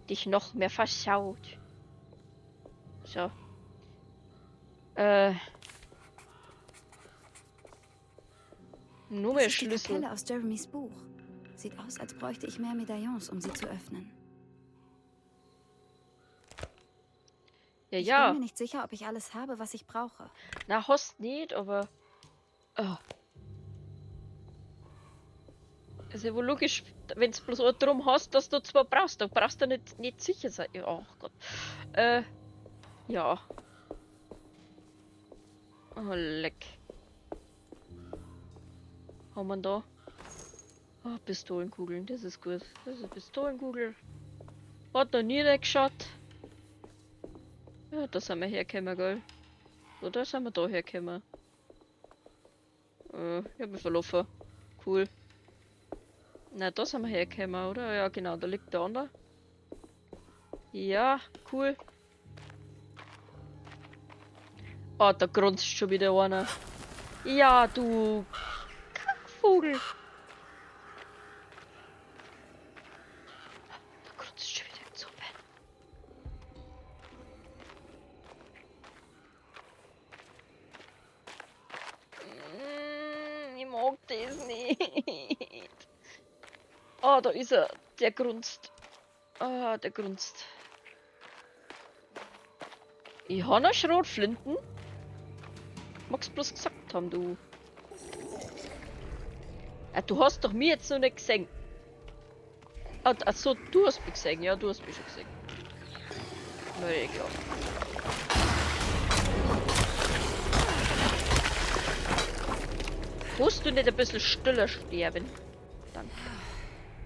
dich noch mehr versaut. So. Nur mehr Das ist die Schlüssel. Kapelle aus Jeremys Buch. Sieht aus, als bräuchte ich mehr Medaillons, um sie zu öffnen. Ja, Ich ja. bin mir nicht sicher, ob ich alles habe, was ich brauche. Na, hast nicht, aber... Oh. Ist ja wohl logisch, wenn du bloß auch drum hast, dass du zwar brauchst. Da brauchst du nicht sicher sein. Ja, oh Gott. Ja. Oh, leck. Haben wir da? Oh, Pistolenkugeln, das ist gut. Das ist eine Pistolenkugel. Hat noch nie reingeschaut. Ja, da sind wir hergekommen, gell? Oder sind wir da hergekommen? Ich hab mich verlaufen. Cool. Na, da sind wir hergekommen, oder? Ja, genau, da liegt der andere. Ja, cool. Oh, da grunzt schon wieder einer. Ja, du Kackvogel. Da grunzt schon wieder im Suppe. Ich mag das nicht. Oh, da ist er. Der grunzt. Ah, der grunzt. Ich habe noch Schrotflinten. Magst du bloß gesagt haben, du. Du hast doch mir jetzt noch nicht gesehen. Achso, du hast mich gesehen. Ja, du hast mich schon gesehen. Na ja, klar. Musst du nicht ein bisschen stiller sterben? Danke.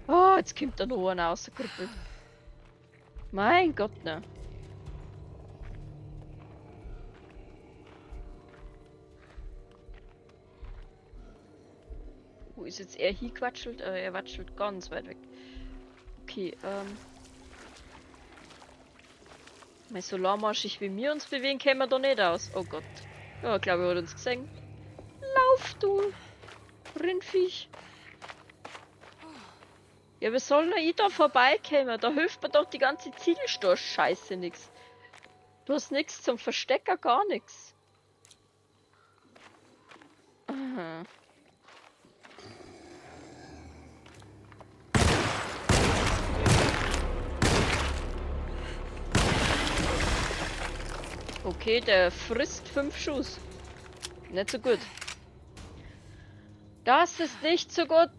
Oh, jetzt kommt da noch einer rausgekrippelt. Mein Gott, ne. Wo ist jetzt er hinquatschelt? Er watschelt ganz weit weg. Okay, Mal so lahmarschig wie wir uns bewegen, kämen wir da nicht aus. Oh Gott. Ja, ich glaube, er hat uns gesehen. Lauf, du Rindviech. Ja, wir sollen noch da vorbeikommen. Da hilft mir doch die ganze Ziegelstoß-Scheiße nix. Du hast nichts zum Verstecker, gar nichts. Aha. Okay, der frisst 5 Schuss. Nicht so gut. Das ist nicht so gut.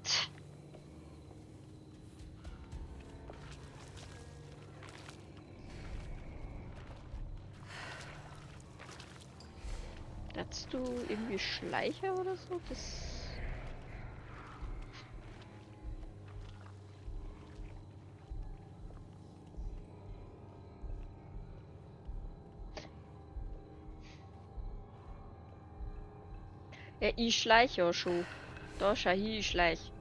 Hast du irgendwie Schleicher oder so? Das... Ja, ich schleiche ja schon. Da schau hin, ich schleich.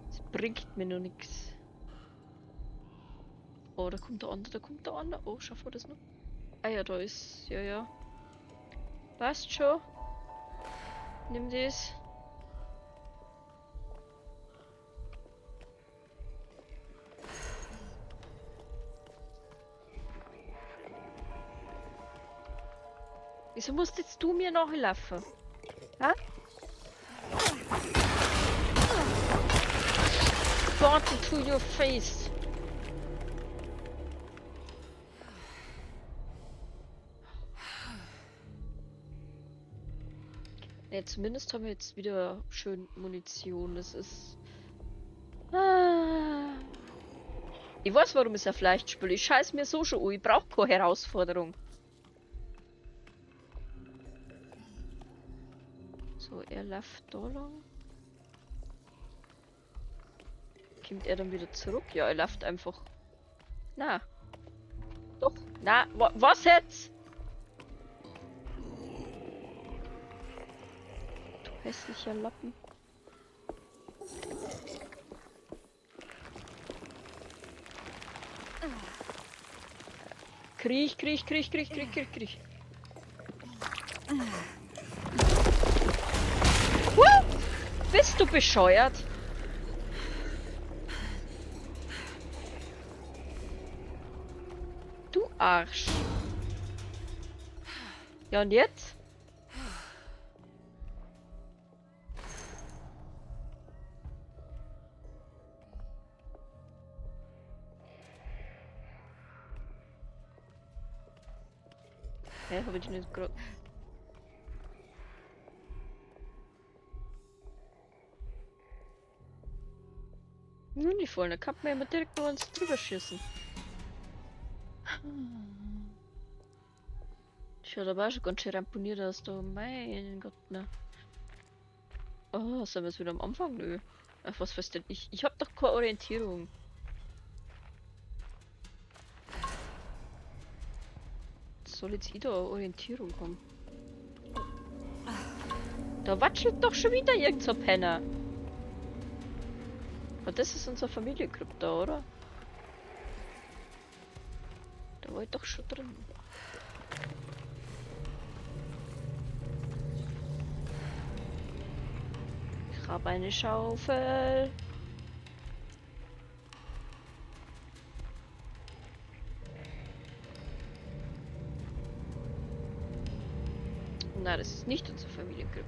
Das bringt mir noch nichts. Oh, da kommt der andere, da kommt der andere. Oh, schaffen wir das noch? Ah ja, da ist... Ja, ja. Passt schon. Nimm das. Wieso musst jetzt du mir nachlaufen? Hä? Bottle to your face. Ja, zumindest haben wir jetzt wieder schön Munition. Das ist... Ah. Ich weiß, warum ich ein Fleisch spiele. Ich scheiß mir so schon an. Ich brauche keine Herausforderung. So, er läuft da lang. Kommt er dann wieder zurück? Ja, er läuft einfach... Na. Doch. Na, was jetzt? Hässlicher Lappen. Kriech. Bist du bescheuert? Du Arsch. Ja, und jetzt? Hä, habe ich nicht gerade... Nun, die vollen, da kann man immer direkt nur uns drüber schießen. Schaut aber auch schon ganz schön ramponiert aus, da. Mein Gott, ne. Oh, sind wir jetzt wieder am Anfang? Nö. Ach, was weiß denn ich? Ich hab doch keine Orientierung. Soll jetzt wieder Orientierung kommen? Da watschelt doch schon wieder irgend so ein Penner. Aber das ist unser Familienclub da, oder? Da war ich doch schon drin. Ich habe eine Schaufel. Na, das ist nicht unser Familienclub.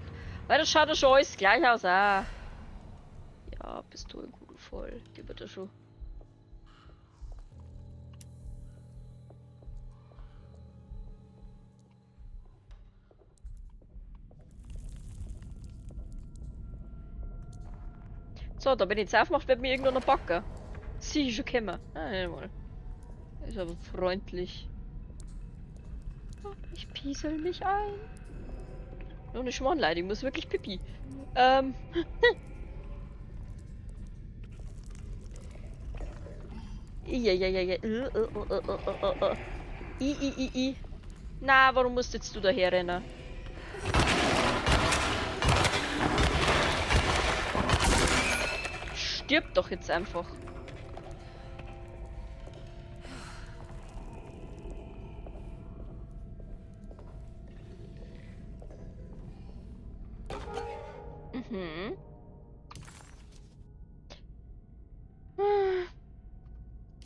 Weil das schaut ja schon alles gleich aus, ah. Ja, Pistolenkugel voll. Die wird ja schon. So, da bin ich jetzt aufmacht, wird mir irgendwo noch backen. Sie schon kommen. Ah, nicht mal. Ist aber freundlich. Ich piesel mich ein. Nur eine Schwanleid, ich muss wirklich pipi. Ja. I. Na, warum musst jetzt du daher rennen? Stirb doch jetzt einfach. Mhm.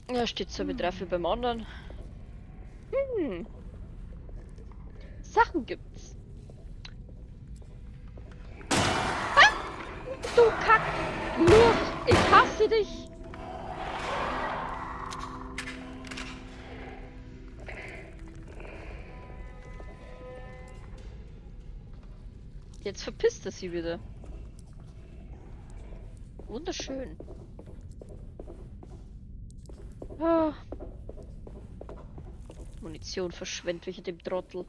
Ja, steht so wie drauf wie beim anderen. Sachen gibt's. Ah! Du Kack! Ich hasse dich! Jetzt verpisst er sie wieder. Wunderschön. Ah. Munition verschwendet wegen dem Trottel.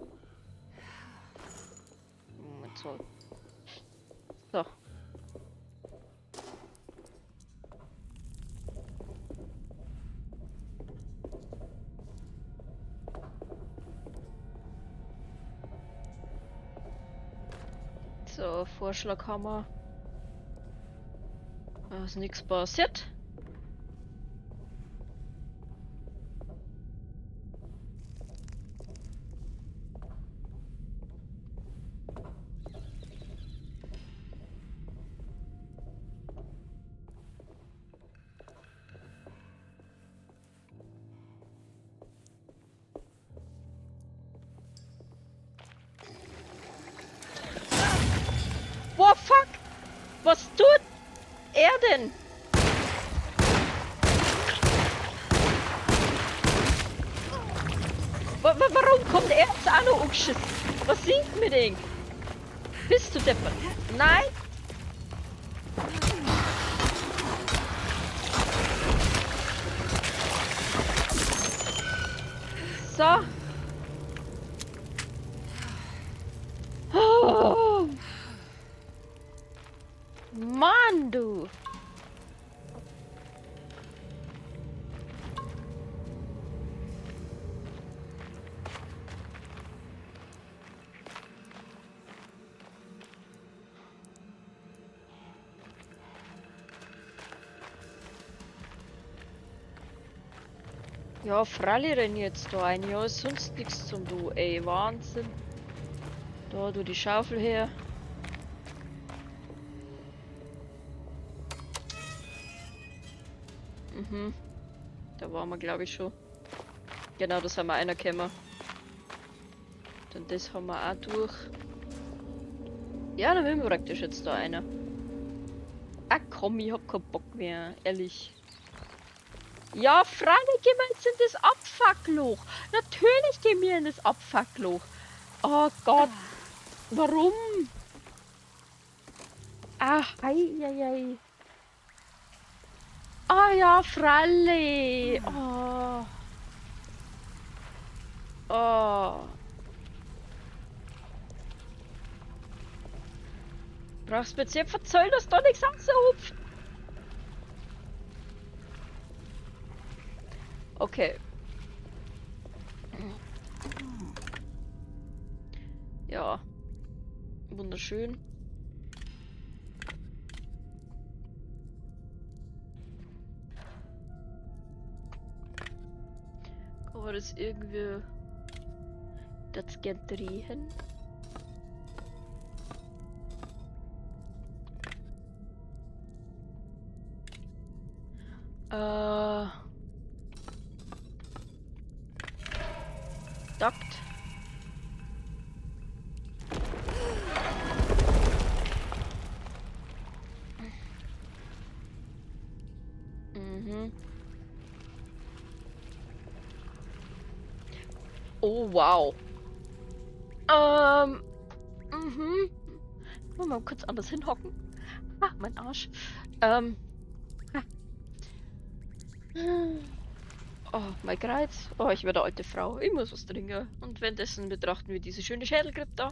Moment, so. So. So, Vorschlaghammer. Da ist nichts passiert. Boah, fuck! Was tut er denn? Warum kommt er jetzt auch noch umgeschissen? Was singt mit ihm? Bist du deppert? Nein! So. Oh. Mann, du! Ja, Fralli renn jetzt da ein. Ja, ist sonst nichts zum Du, ey. Wahnsinn. Da, du die Schaufel her. Mhm. Da waren wir, glaube ich, schon. Genau, das haben wir einer gekommen. Dann das haben wir auch durch. Ja, dann will wir praktisch jetzt da einer. Ah komm, ich hab keinen Bock mehr, ehrlich. Ja, freilich gehen wir jetzt in das Abfuckloch. Natürlich gehen wir in das Abfuckloch. Oh Gott. Warum? Ach, ei. Ah ja, freilich. Oh. Oh. Brauchst mir jetzt nicht verzeihen, dass da nichts aushupft. Okay. Ja. Wunderschön. Kann man das irgendwie das gern drehen? Duckt. Mhm. Oh, wow. Mhm. Mal kurz anders hinhocken. Ah, mein Arsch. Ah. Oh, mein Kreuz. Oh, ich werde alte Frau. Ich muss was trinken. Und währenddessen betrachten wir diese schöne Schädelgrippe da.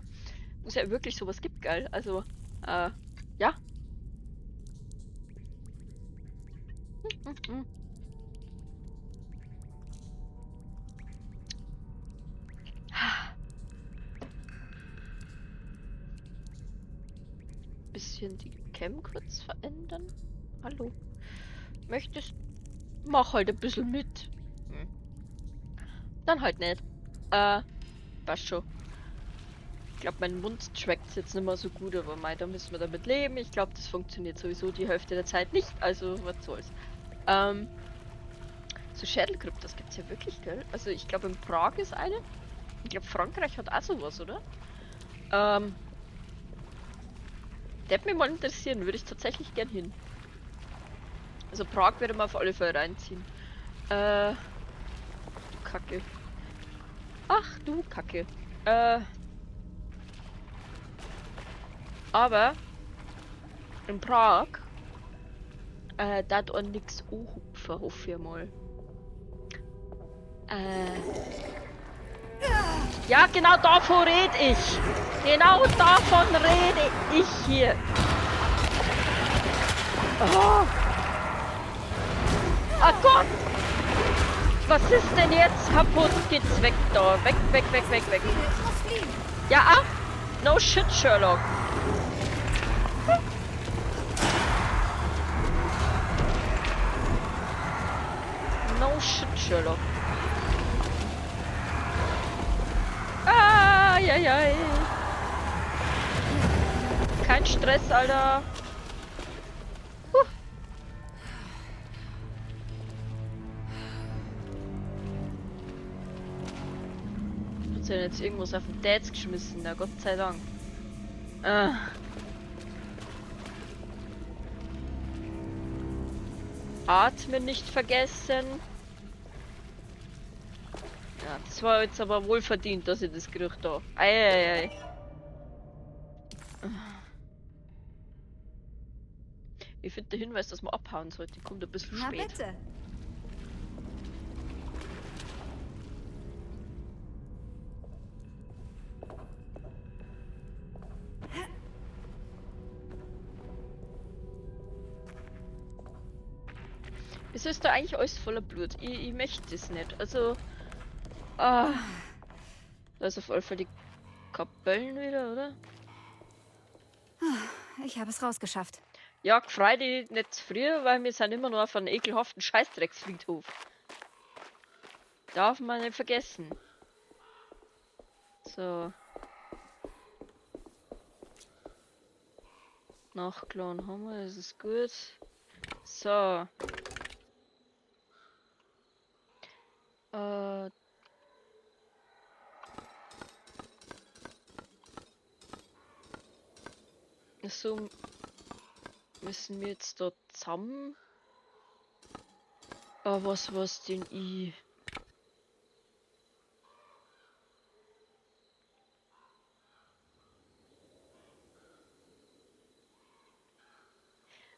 Wo es ja wirklich sowas gibt, geil. Also, ja. Bisschen die Cam kurz verändern. Hallo. Möchtest? Mach halt ein bisschen mit. Dann halt nicht. Passt schon. Ich glaube, mein Mund trackt jetzt nicht mehr so gut, aber mei, da müssen wir damit leben. Ich glaube, das funktioniert sowieso die Hälfte der Zeit nicht, also was soll's. So Schädelgrippe, das gibt's ja wirklich, gell? Also ich glaube, in Prag ist eine. Ich glaube, Frankreich hat auch sowas, oder? Der hat mich mal interessieren, würde ich tatsächlich gern hin. Also Prag würde man auf alle Fälle reinziehen. Du Kacke. Ach du Kacke. Aber in Prag da hat auch nix anhupfen, hoffe ich mal. Ja, genau davon rede ich. Genau davon rede ich hier. Oh. Ah Gott! Was ist denn jetzt? Kaputt geht's weg da. Weg. Ja, ah. No shit, Sherlock. No shit, Sherlock. Ja. Kein Stress, Alter. Hat sie jetzt irgendwas auf den Dads geschmissen, na Gott sei Dank. Atmen nicht vergessen. Ja, das war jetzt aber wohl verdient, dass ich das Gerücht da. Ei. Ich finde der Hinweis, dass man abhauen sollte, kommt ein bisschen spät. Bitte. Es ist da eigentlich alles voller Blut. Ich möchte es nicht. Also. Da ist auf jeden Fall die Kapellen wieder, oder? Ich habe es rausgeschafft. Ja, freu dich nicht früher, weil wir sind immer noch auf einem ekelhaften Scheißdrecksfriedhof. Darf man nicht vergessen. So. Nachgeladen haben wir, das ist gut. So. So müssen wir jetzt da zusammen. Was denn ich?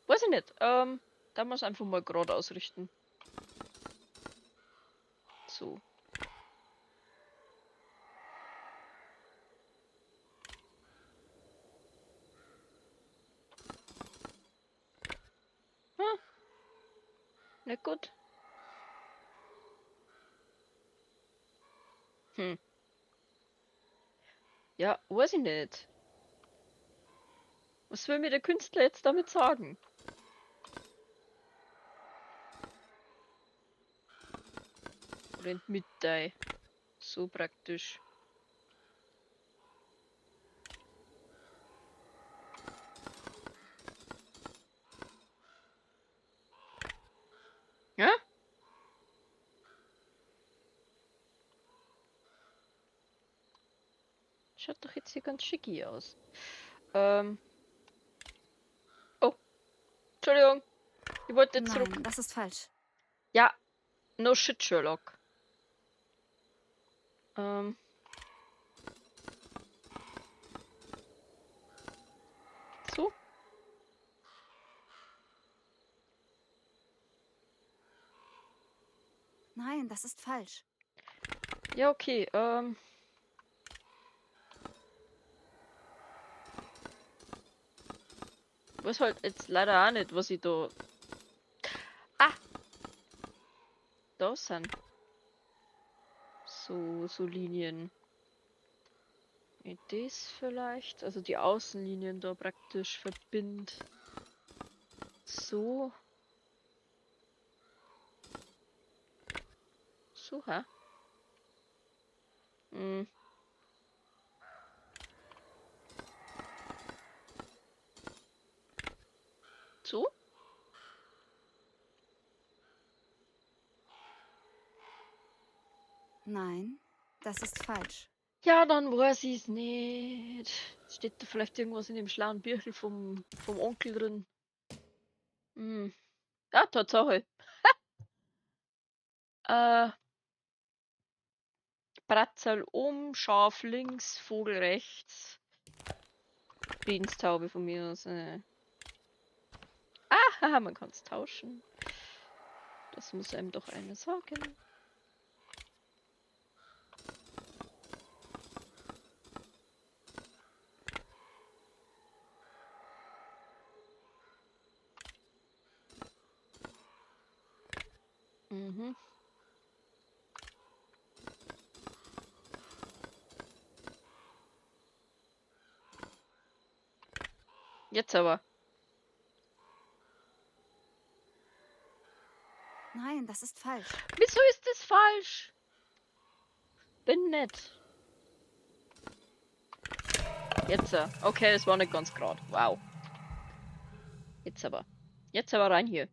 Weiß ich nicht. Da muss einfach mal gerade ausrichten. So. Nicht gut. Ja, weiß ich nicht. Was will mir der Künstler jetzt damit sagen? Rennt mit da. So praktisch. Ja? Schaut doch jetzt hier ganz schicki aus. Oh. Entschuldigung. Ich wollte jetzt zurück. Nein, das ist falsch. Ja. No shit, Sherlock. So. Nein, das ist falsch. Ja, okay. Weiß halt jetzt leider auch nicht, was ich da... Ah! Da sind so Linien. Wie das vielleicht? Also die Außenlinien da praktisch verbindet. So. So, hä? So? Nein, das ist falsch. Ja, dann weiß ich's nicht. Steht da vielleicht irgendwas in dem schlauen Büchel vom Onkel drin? Ja, Tatsache. Bratzel Schaf links, Vogel rechts. Friedenstaube von mir aus. Haha, man kann es tauschen. Das muss einem doch einer sagen. Jetzt aber. Nein, das ist falsch. Wieso ist das falsch? Bin nett. Jetzt. Okay, das war nicht ganz gerade. Wow. Jetzt aber. Jetzt aber rein hier.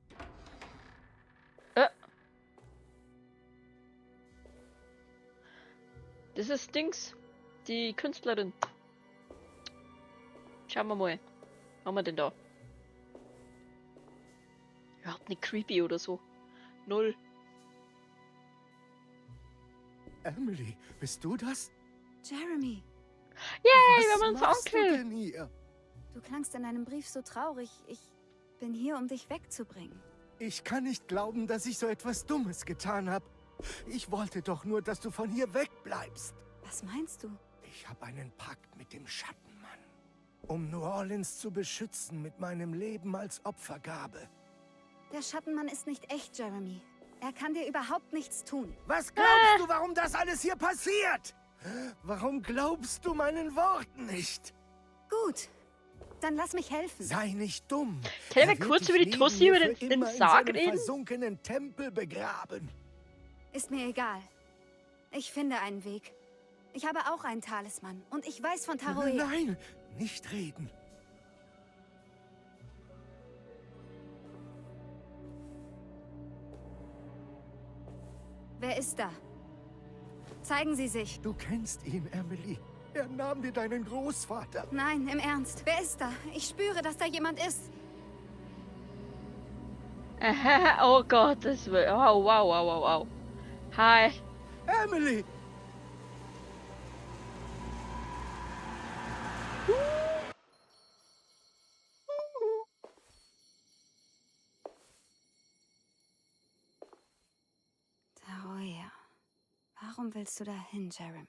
Das ist Dings. Die Künstlerin. Schauen wir mal. Was haben wir denn da? Überhaupt nicht creepy oder so. Null. Emily, bist du das? Jeremy, Yay, wir haben Was uns machst du Onkel. denn hier? du klangst in deinem Brief so traurig. Ich bin hier, um dich wegzubringen. Ich kann nicht glauben, dass ich so etwas Dummes getan habe. Ich wollte doch nur, dass du von hier wegbleibst. Was meinst du? Ich habe einen Pakt mit dem Schattenmann, um New Orleans zu beschützen mit meinem Leben als Opfergabe. Der Schattenmann ist nicht echt, Jeremy. Er kann dir überhaupt nichts tun. Was glaubst du, warum das alles hier passiert? Warum glaubst du meinen Worten nicht? Gut, dann lass mich helfen. Sei nicht dumm. Können wir Er wird kurz dich über die neben Tussi mir über für den immer Sarg in seinem reden? versunkenen Tempel begraben. Ist mir egal. Ich finde einen Weg. Ich habe auch einen Talisman und ich weiß von Taroe. Nein, nicht reden. Wer ist da? Zeigen Sie sich. Du kennst ihn, Emily. Er nahm dir deinen Großvater. Nein, im Ernst. Wer ist da? Ich spüre, dass da jemand ist. Oh Gott, das will. Oh, wow, wow, wow, wow. Hi. Emily! Taroe. Warum willst du da hin, Jeremy?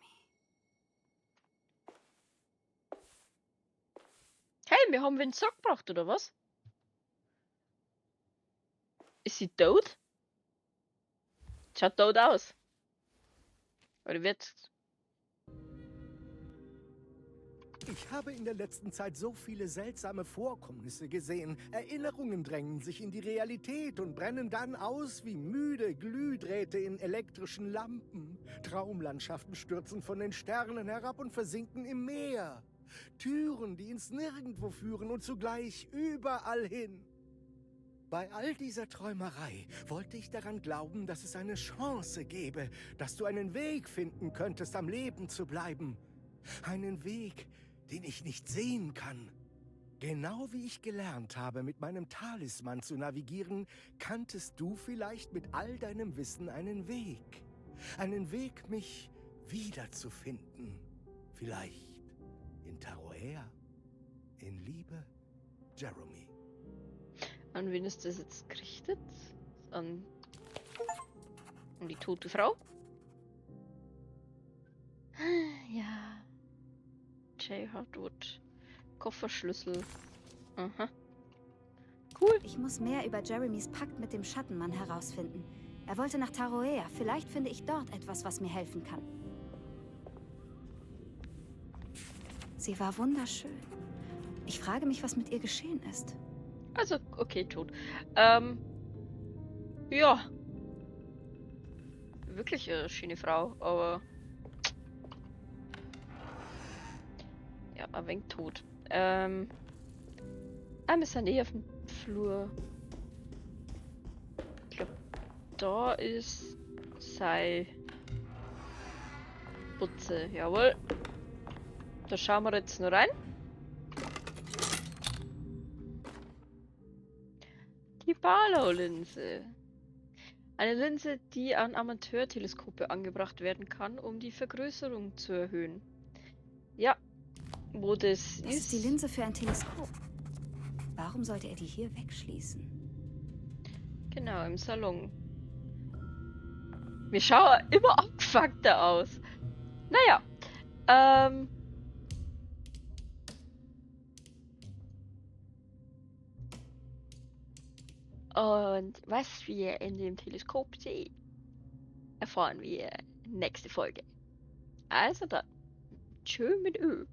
Hey, wir haben wen zurückgebracht, oder was? Ist sie tot? Schaut tot aus. Oder wird. Ich habe in der letzten Zeit so viele seltsame Vorkommnisse gesehen. Erinnerungen drängen sich in die Realität und brennen dann aus wie müde Glühdrähte in elektrischen Lampen. Traumlandschaften stürzen von den Sternen herab und versinken im Meer. Türen, die ins Nirgendwo führen und zugleich überall hin. Bei all dieser Träumerei wollte ich daran glauben, dass es eine Chance gäbe, dass du einen Weg finden könntest, am Leben zu bleiben. Einen Weg, den ich nicht sehen kann. Genau wie ich gelernt habe, mit meinem Talisman zu navigieren, kanntest du vielleicht mit all deinem Wissen einen Weg. Einen Weg, mich wiederzufinden. Vielleicht in Taroea. In Liebe, Jeremy. An wen ist das jetzt gerichtet? An die tote Frau? Ja. J. Hartwood. Kofferschlüssel. Aha. Cool. Ich muss mehr über Jeremys Pakt mit dem Schattenmann herausfinden. Er wollte nach Taroea. Vielleicht finde ich dort etwas, was mir helfen kann. Sie war wunderschön. Ich frage mich, was mit ihr geschehen ist. Also, okay, tot. Ja. Wirklich eine schöne Frau, aber. Ja, ein wenig tot. Wir sind eh auf dem Flur. Ich glaube, da ist sei Butze. Jawohl. Da schauen wir jetzt nur rein. Die Barlow-Linse. Eine Linse, die an Amateurteleskope angebracht werden kann, um die Vergrößerung zu erhöhen. Ja, wo das Das ist die Linse für ein Teleskop. Warum sollte er die hier wegschließen? Genau, im Salon. Wir schauen immer abgefuckter aus. Naja, und was wir in dem Teleskop sehen, erfahren wir nächste Folge. Also dann, tschö mit Ö.